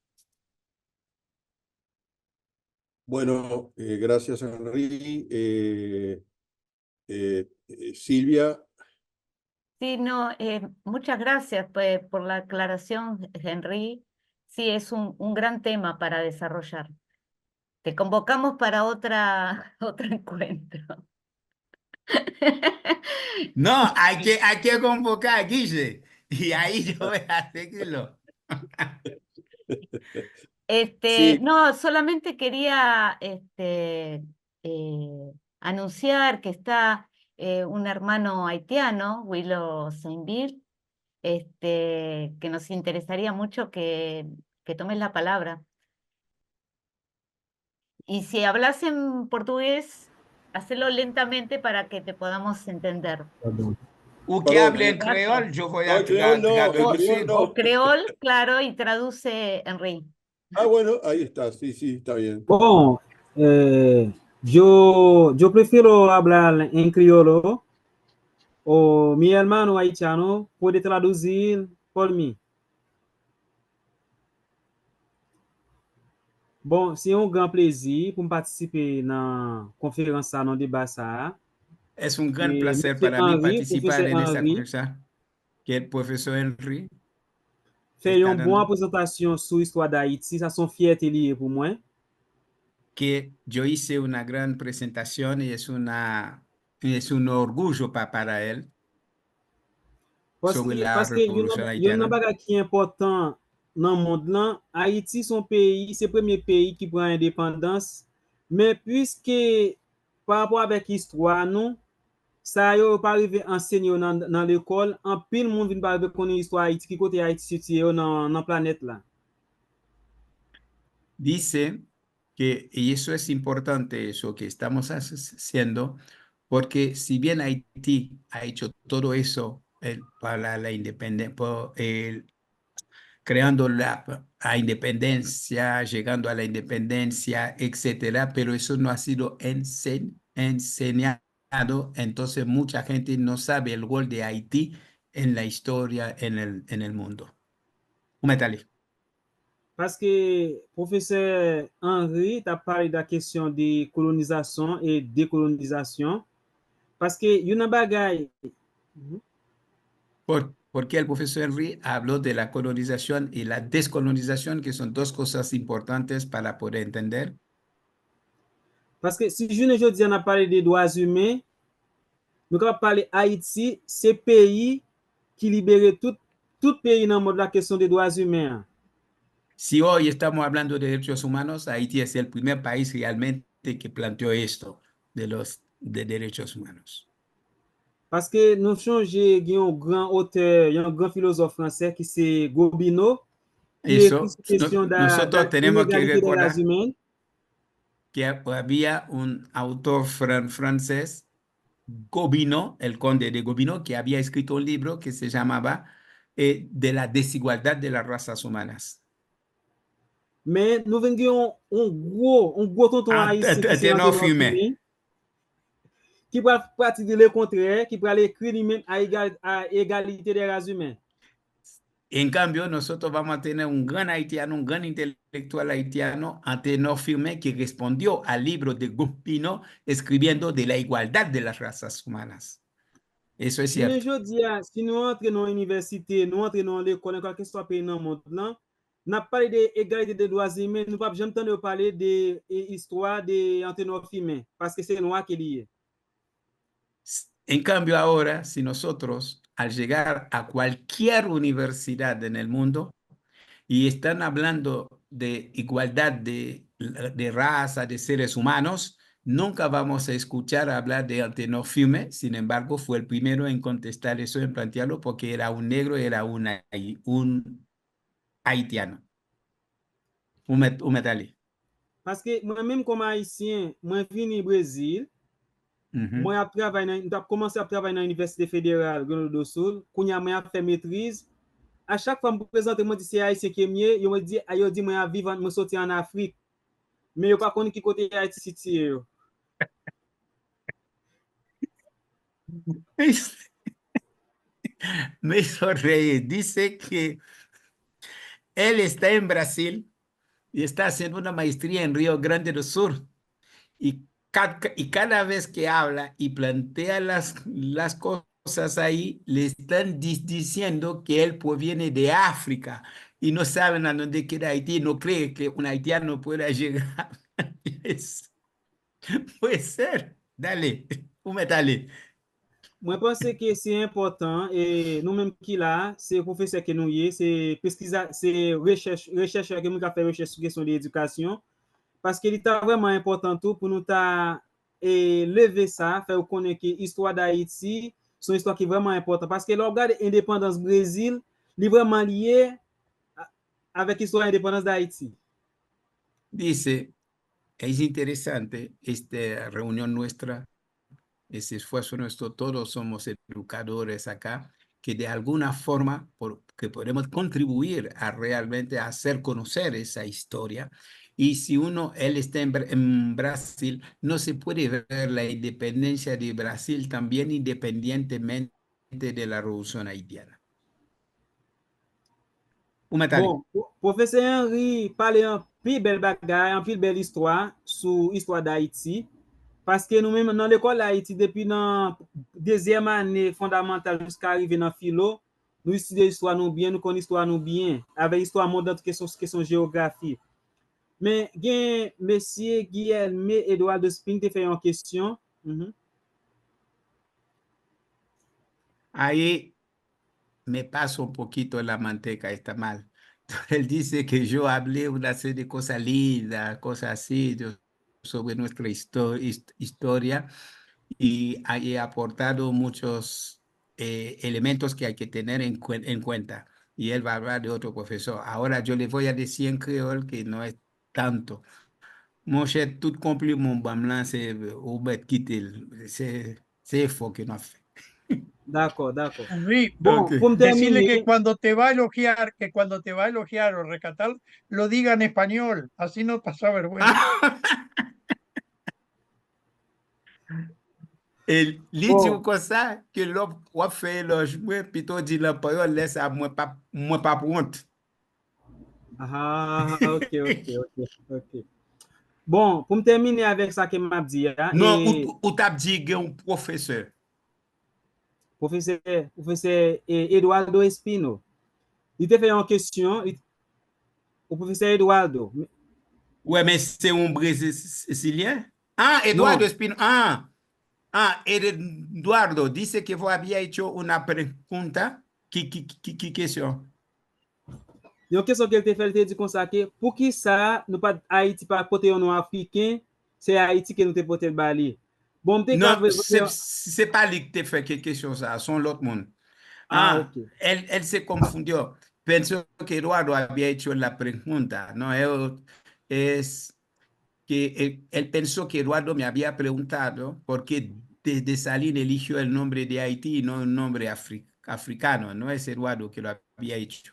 Bueno, gracias, Henry. Silvia, Sí, no, muchas gracias pues, por la aclaración, Henry. Sí, es un gran tema para desarrollar. Te convocamos para otro encuentro. No, hay que convocar a Guille y ahí yo voy a seguirlo. sí, No, solamente quería anunciar que está un hermano haitiano, Willow Sainville, que nos interesaría mucho que tomes la palabra. Y si hablas en portugués, hacelo lentamente para que te podamos entender. O que perdón, hable en Gracias. creol, yo voy no, a en creol no, en creol traducir. O no. creol, claro, y traduce Henry. Ah, bueno, ahí está, sí, sí, está bien. Bom, yo prefiero hablar en criollo o mi hermano haitiano puede traducir por mí. Bom, c'est un grand plaisir pour participer dans la conférence, dans le débat. Es un gran Et placer M. para mí Henry, participar professeur en esta Henry, conversación, que el profesor Henry fait está une bonne dando. présentation sur l'histoire d'Haïti. Ça, son fierté liée pour moi. que yo hice una gran presentación y es un orgullo para él sobre la Paske Revolución yon nan Haitiana. bagay ki important nan mond lan, Haiti son peyi, se premye peyi ki pran independans, men pwiske par rapport avek histwa nou, sa yo pa rive ensegnyo nan l'ekol, an pil moun vin pa rive konen histwa Haiti, ki kote Haiti siti yo nan planet la. Dice que, y eso es importante, eso que estamos haciendo, porque si bien Haití ha hecho todo eso para la independencia, creando la independencia, llegando a la independencia, etcétera, pero eso no ha sido enseñado, entonces mucha gente no sabe el rol de Haití en la historia, en el mundo. Umetali. Paske profeseur Henry ta pale da kesyon de kolonizasyon e dekolonizasyon, paske yon nan bagay, Porque el profesor Henry habló de la colonización y la descolonización, que son dos cosas importantes para poder entender. paske si jounen jodi an a pale de doaz humen, nou ka pale Haiti, se peyi ki libere tout peyi nan mod la kesyon de doaz humen. Si hoy estamos hablando de derechos humanos, Haití es el primer país realmente que planteó esto de derechos humanos. Paske nou chanje gen yon gran auteur, yon gran filozof fransè ki se Gobineau, ki ekri sou kesyon da Nosotros tenemos que inegalite de recordar raz humen. que había un autor francés, Gobineau, el conde de Gobineau, que había escrito un libro que se llamaba De la desigualdad de las razas humanas. Men nou ven gen yon gwo tonton haïsien ki se Antenor Antenor Fumé. Fumé, ki pral pratike le kontre, ki pral ekri li men a egalite de raz humen. En cambio, nosotros vamos a tener un gran haitiano, un gran intelectual haitiano, Antenor Fumé, que respondió al libro de Gobineau escribiendo de la igualdad de las razas humanas. Eso es Jounen cierto. jodi a, si nou entre nan universite, nou entre nan l'ekol, nan kakè swa peyi nan moun lan, nan pale de egalite de doaz humen, nou pa jam tande ou pale de histwa de Antenor Fumé, paske se nou a ke liye. En cambio, ahora, si nosotros, al llegar a cualquier universidad en el mundo y están hablando de igualdad de raza, de seres humanos, nunca vamos a escuchar hablar de Antenor Fumé. Sin embargo, fue el primero en contestar eso, en plantearlo, porque era un negro, era un haitiano, un metali. Paske mwen menm kom haïsien, mwen vini Brésil, mwen ap travay nan, mwen ap komanse ap travay nan Université Fédérale Grenoble do Sul, kounya mwen ap fè maîtrise. A chak fwa mwen prezante mwen di se haïsien ke mye, yo mwen di mwen ap vivan, mwen soti an Afrik. Men yo pa koni ki kote Haïti siti yo. Me hizo reír. Dice que él está en Brasil y está haciendo una maestría en Río Grande do Sur. Y cada vez que habla y plantea las cosas ahí, le están diciendo que él viene de África y no saben a dónde queda Haití, no cree que un haitiano pueda llegar. Puede ser. Dale, dale. Mwen pense ke se important, e nou menm ki la, se profeseur ke nou ye, se peskiza, se recherche ke mwen ka fè recherche sou kesyon de edukasyon, paske li ta vreman important tou pou nou ta leve sa, fè ou konen ki histwa d'Haïti, son histwa ki vreman important, paske lò gade indépendance Brésil, li vreman liye avèk histwa indépendance d'Haïti. Dice, es interesante esta reunión nuestra, ese esfuerzo nuestro, todos somos educadores acá, que de alguna forma que podemos contribuir a realmente a hacer conocer esa historia. Y si él está en Brasil, no se puede ver la independencia de Brasil también independientemente de la revolución haitiana. Bon, professeur Henry pale an pi bel bagay, an pi bel histwa sou histwa d'Haïti, paske nou men nan l'ekol d'Haïti, depi nan deuxième année fondamental jusqu'à arrive nan filo, nou estudie histwa nou bien, nou kon histwa nou bien, avè histwa mondan kesyon geografi. Mais gen Monsieur Guilherme Eduardo Spin te fait une question. Ahí me paso un poquito la manteca, está mal. Él dice que yo hablé una serie de cosas lindas, cosas así, sobre nuestra historia y he aportado muchos elementos que hay que tener en cuenta. Y él va a hablar de otro profesor. Ahora yo le voy a decir en creol que no es tanto. Mon cher, tout compliment blanc, c'est Robert Kittel. C'est faux que no fait. D'accord, d'accord. Henry, Bon, Ok. pour me decirle terminer, que cuando te va a elogiar, que cuando te va a elogiar o rescatar, lo diga en español, así no pasa vergüenza. Et li di ou bon, kon sa, ke lò wap fè eloj mwen, pito di la parole lè sa mwen pa pront. ok, ok, ok, ok. Bon, pour me terminer avec ça que m'a dit, Non, et ou tap di gen un professeur. professeur Eduardo Espino, il te fait une question, au professeur Eduardo. Ouais, men se un Brésilien? Ah, Eduardo Non, Espino. Eduardo, dice que vos había hecho una pregunta. ¿Qué question? il y a une question qu'elle te fait, elle te dit comme ça, que pour qui ça, nous pas Haïti pas porter un nom africain, c'est Haïti que nous te porter le bali. Bon, peut-être Non, qu'avec... c'est pas lui que te fait quelque question ça, son l'autre monde. Ah, ok. Él se confundió. Pensó que Eduardo había hecho la pregunta. No, es que él pensó que Eduardo me había preguntado por qué desde Salín eligió el nombre de Haití y no un nombre africano. No es Eduardo que lo había hecho.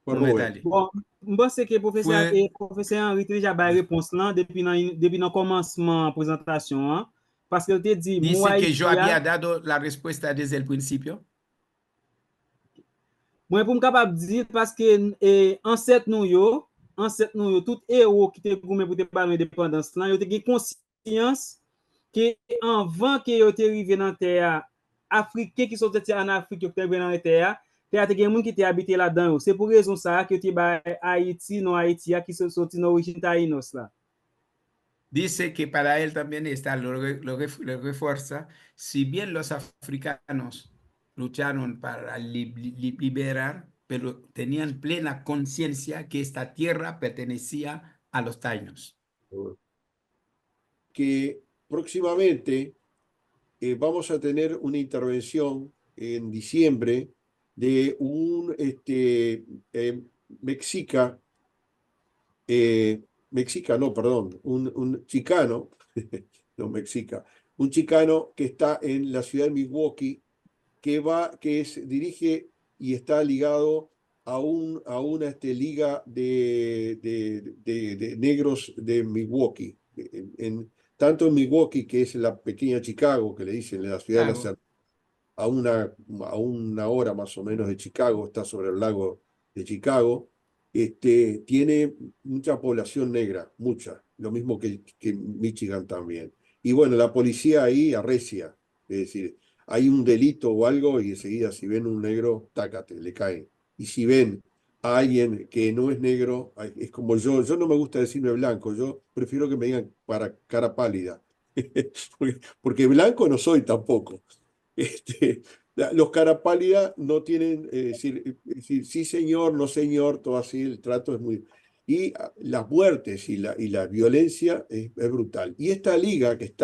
Fue Un Rubén. detalle. Bon, mwen se ke professeur Fue, Henri te deja bay repons lan depi nan komanseman prezentasyon an, paske el te di mou dice que yo Haiti había ya, dado la respuesta desde el principio. mwen pou m kapap di, paske anset nou yo, tout ero ki te goumen pou te balon independans lan, yo te gen konsyans ke anvan ke yo te rive nan teya Afrike ki sote ti an Afrike yo te rive nan teya, te gen moun ki te habite la dan yo. Se pou rezon sa ki yo te bay Haiti, non Haiti ya ki sote nan origin Taínos la. Dice que para él también está, lo refuerza, si bien los africanos lucharon para liberar, pero tenían plena conciencia que esta tierra pertenecía a los taínos. Que próximamente vamos a tener una intervención en diciembre de un un chicano, no mexica, un chicano que está en la ciudad de Milwaukee, dirige y está ligado a una liga de negros de Milwaukee, tanto en Milwaukee, que es la pequeña Chicago, que le dicen la ciudad de Claro. a una hora más o menos de Chicago, está sobre el lago de Chicago, tiene mucha población negra, mucha, lo mismo que Michigan también. Y bueno, la policía ahí arrecia, es decir, hay un delito o algo y enseguida si ven un negro, tácate, le caen. Y si ven a alguien que no es negro, es como yo no me gusta decirme blanco, yo prefiero que me digan para cara pálida, porque blanco no soy tampoco. Los cara pálida no tienen, decir, sí señor, no señor, todo así, el trato es muy... Y las muertes y la violencia es brutal. Y esta liga que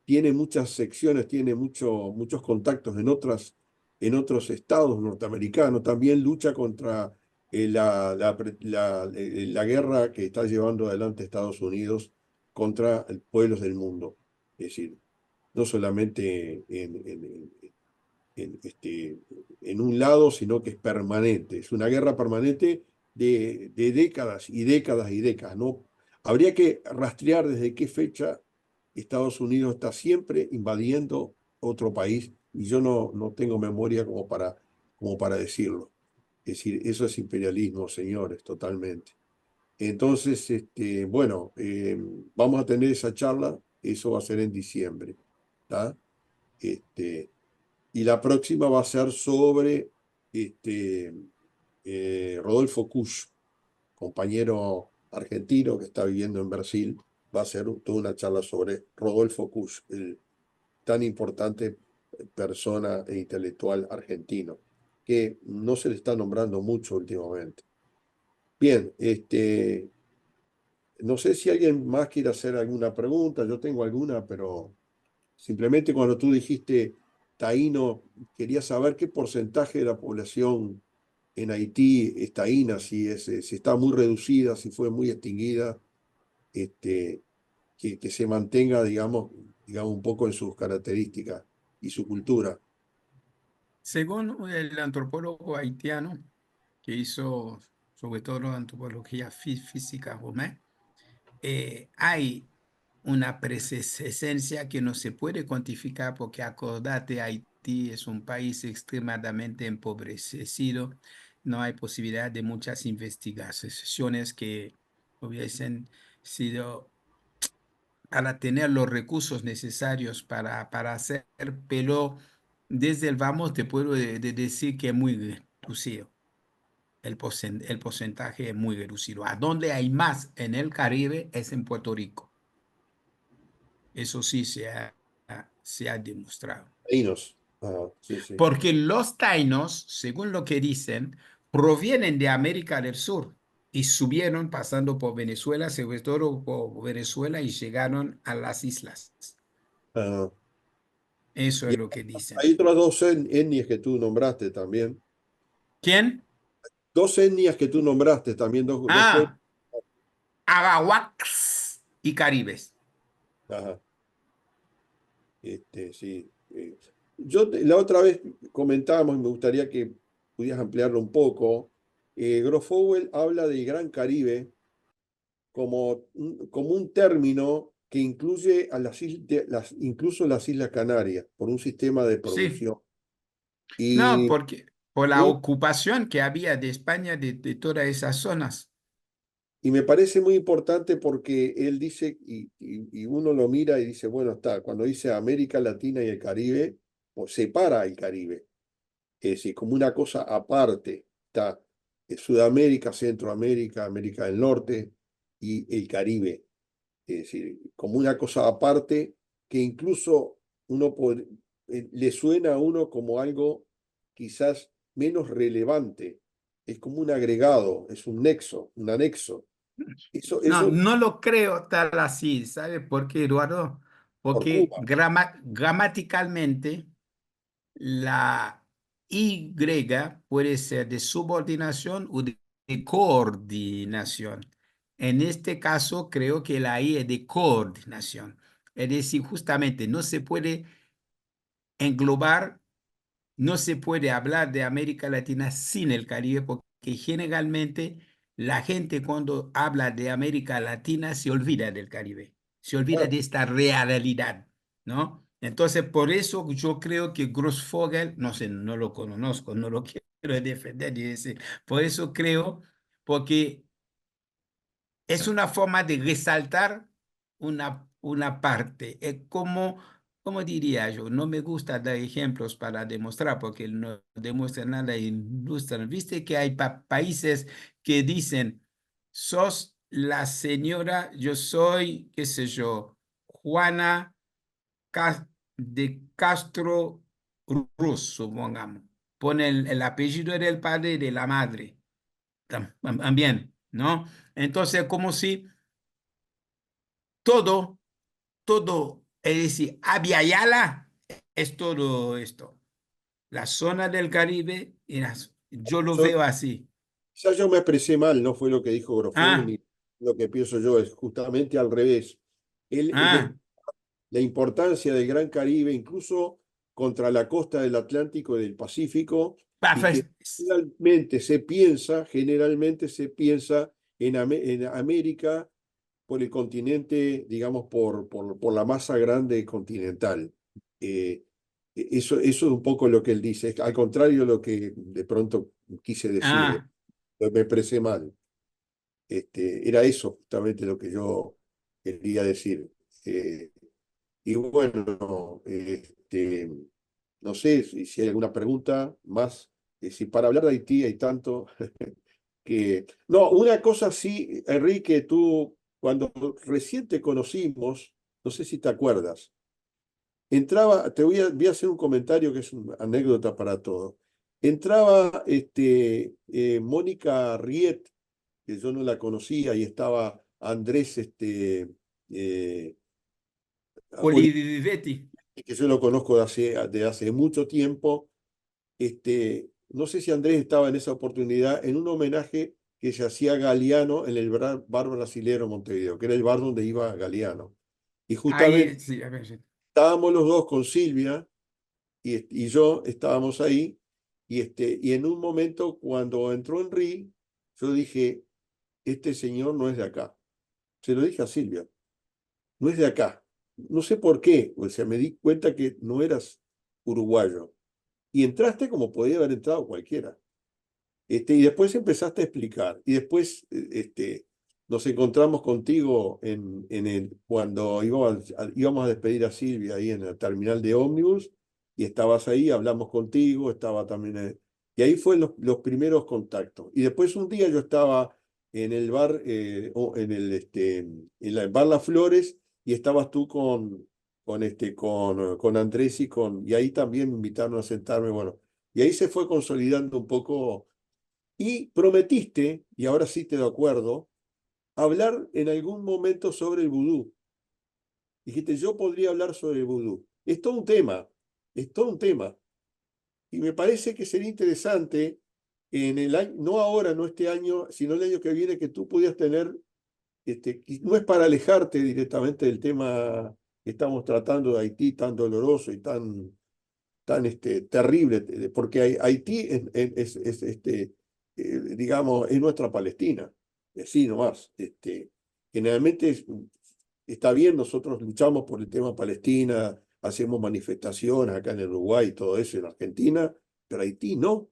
tiene muchas secciones, tiene muchos contactos en otros estados norteamericanos, también lucha contra la guerra que está llevando adelante Estados Unidos contra pueblos del mundo. Es decir, no solamente en un lado, sino que es permanente. Es una guerra permanente de décadas y décadas y décadas. ¿No? Habría que rastrear desde qué fecha Estados Unidos está siempre invadiendo otro país y yo no tengo memoria como para decirlo. Es decir, eso es imperialismo, señores, totalmente. Entonces, bueno, vamos a tener esa charla, eso va a ser en diciembre. ¿Tá? Y la próxima va a ser sobre Rodolfo Kusch, compañero argentino que está viviendo en Brasil, va a hacer toda una charla sobre Rodolfo Kusch, el tan importante persona e intelectual argentino, que no se le está nombrando mucho últimamente. Bien, no sé si alguien más quiere hacer alguna pregunta, yo tengo alguna, pero simplemente cuando tú dijiste taíno, quería saber qué porcentaje de la población en Haití es taína, si está muy reducida, si fue muy extinguida, que se mantenga, digamos, un poco en sus características y su cultura. Según el antropólogo haitiano que hizo sobre todo antropología física, Romé, hay una presencia que no se puede cuantificar porque acordate, Haití es un país extremadamente empobrecido, no hay posibilidad de muchas investigaciones que hubiesen sido para tener los recursos necesarios para hacer, pero desde el vamos te puedo decir que es muy reducido. El porcentaje es muy reducido. A donde hay más en el Caribe es en Puerto Rico. Eso sí se ha demostrado. Taínos. Ah, sí, sí. Porque los taínos, según lo que dicen, provienen de América del Sur y subieron pasando por Venezuela, sobre todo por Venezuela, y llegaron a las islas. Ah, Eso y es lo que dicen. hay otras dos etnias que tú nombraste también. ¿Quién? Dos etnias que tú nombraste también, dos pueblos. Ah, Arahuacs y Caribes. Ajá. Sí. La otra vez comentábamos, y me gustaría que pudieras ampliarlo un poco. Grofowell habla del Gran Caribe como un término que incluye a incluso las Islas Canarias, por un sistema de Sí. producción. No, Y porque por la muy ocupación que había de España de todas esas zonas. Y me parece muy importante porque él dice, y uno lo mira y dice, bueno, está, cuando dice América Latina y el Caribe, pues separa el Caribe, es decir, como una cosa aparte, está Sudamérica, Centroamérica, América del Norte y el Caribe, es decir, como una cosa aparte que incluso le suena a uno como algo quizás menos relevante, es como un agregado, es un nexo, un anexo. No, Eso no lo creo tal así. ¿Sabe por qué, Eduardo? por Porque Cuba. gramaticalmente la Y puede ser de subordinación o de coordinación. En este caso, creo que la I es de coordinación. Es decir, justamente no se puede englobar. No se puede hablar de América Latina sin el Caribe porque generalmente la gente cuando habla de América Latina se olvida del Caribe, se olvida Claro, de esta realidad, ¿no? Entonces, por eso yo creo que Grossfogel, no sé, no lo conozco, no lo quiero defender y decir, por eso creo, porque es una forma de resaltar una parte. Es como diría yo, no me gusta dar ejemplos para demostrar, porque no demuestra nada y ilustran. Viste que hay países que dicen, sos la señora, yo soy, qué sé yo, Juana de Castro Ruz, supongamos. Pone el apellido del padre y de la madre también, ¿no? Entonces, como si todo, todo, es decir, Abya Yala es todo esto. La zona del Caribe, yo lo yo, veo así. quizás yo me expresé mal, no fue lo que dijo Grofogel, Ah, ni lo que pienso yo, es justamente al revés. Él ah, la importancia del Gran Caribe, incluso contra la costa del Atlántico y del Pacífico, y que generalmente se piensa en América por el continente, digamos, por la masa grande continental. Eso es un poco lo que él dice, al contrario de lo que de pronto quise decir, ah, me expresé mal. Era eso justamente lo que yo quería decir. Eh, y bueno, no sé si hay alguna pregunta más. Si para hablar de Haití hay tanto, No, una cosa sí, Enrique, tú, cuando recién te conocimos, no sé si te acuerdas, entraba, voy a hacer un comentario que es una anécdota para todo. Entraba Mónica Riet, que yo no la conocía, y estaba Andrés, Olivetti. que yo lo conozco de hace mucho tiempo. No sé si Andrés estaba en esa oportunidad, en un homenaje que se hacía a Galeano en el bar brasilero Montevideo, que era el bar donde iba Galeano. Y justamente Ahí, sí, a ver, sí. estábamos los dos con Silvia y yo, estábamos ahí, y en un momento cuando entró Henry, yo dije, este señor no es de acá. Se lo dije a Silvia, no es de acá. No sé por qué, o sea, me di cuenta que no eras uruguayo. Y entraste como podía haber entrado cualquiera. Y después empezaste a explicar. Y después nos encontramos contigo cuando íbamos a despedir a Silvia ahí en el terminal de ómnibus. Y estabas ahí, hablamos contigo, estaba también. Y ahí fue los primeros contactos. Y después un día yo estaba en el bar, en el bar Las Flores, y estabas tú con Andrés y ahí también me invitaron a sentarme. Bueno, y ahí se fue consolidando un poco y prometiste, y ahora sí te de acuerdo, hablar en algún momento sobre el vudú. Dijiste, yo podría hablar sobre el vudú. Es todo un tema, es todo un tema. Y me parece que sería interesante en el año, no ahora, no este año, sino el año que viene, que tú pudieras tener, y no es para alejarte directamente del tema que estamos tratando de Haití, tan doloroso y tan terrible, porque Haití digamos, es nuestra Palestina, así nomás. Generalmente está bien, nosotros luchamos por el tema Palestina, hacemos manifestaciones acá en el Uruguay y todo eso, en Argentina, pero Haití no.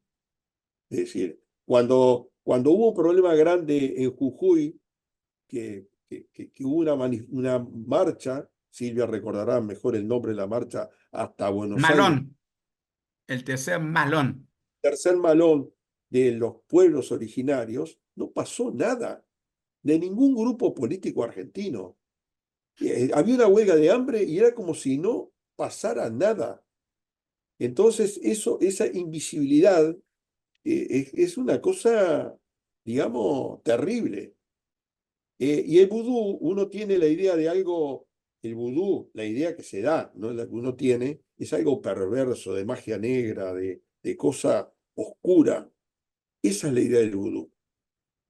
Es decir, cuando hubo un problema grande en Jujuy, que hubo una marcha, Silvia recordará mejor el nombre de la marcha, hasta Buenos Aires, Malón, el tercer malón. tercer malón de los pueblos originarios, no pasó nada de ningún grupo político argentino. Había una huelga de hambre y era como si no pasara nada. Entonces, esa invisibilidad es una cosa, digamos, terrible. Y el vudú, uno tiene la idea de algo, el vudú, la idea que se da, ¿no? La que uno tiene, es algo perverso, de magia negra, de cosa oscura. Esa es la idea del vudú.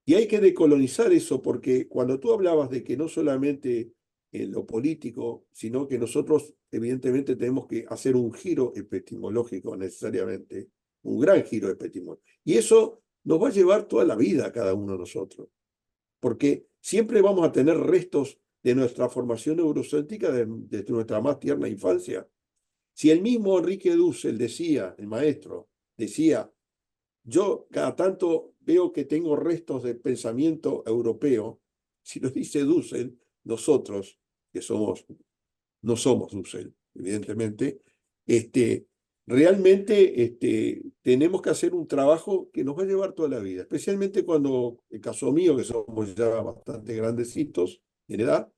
Y hay que decolonizar eso, porque cuando tú hablabas de que no solamente en lo político, sino que nosotros evidentemente tenemos que hacer un giro epistemológico necesariamente, un gran giro epistemológico. Y eso nos va a llevar toda la vida a cada uno de nosotros, porque siempre vamos a tener restos de nuestra formación eurocéntrica desde nuestra más tierna infancia. Si el mismo Enrique Dussel decía, el maestro, decía, yo cada tanto veo que tengo restos de pensamiento europeo. Si lo dice Dussel, nosotros, que no somos Dussel, evidentemente, realmente tenemos que hacer un trabajo que nos va a llevar toda la vida, especialmente cuando, el caso mío, que somos ya bastante grandecitos en edad,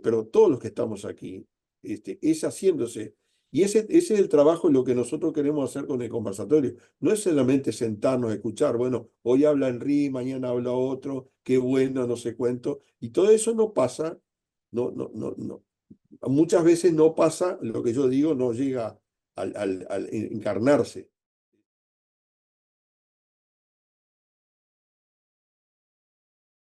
pero todos los que estamos aquí, es haciéndose. Y ese es el trabajo en lo que nosotros queremos hacer con el conversatorio. No es solamente sentarnos a escuchar, bueno, hoy habla Henry, mañana habla otro, qué bueno, no sé cuánto. Y todo eso no pasa, no. Muchas veces no pasa, lo que yo digo, no llega al encarnarse.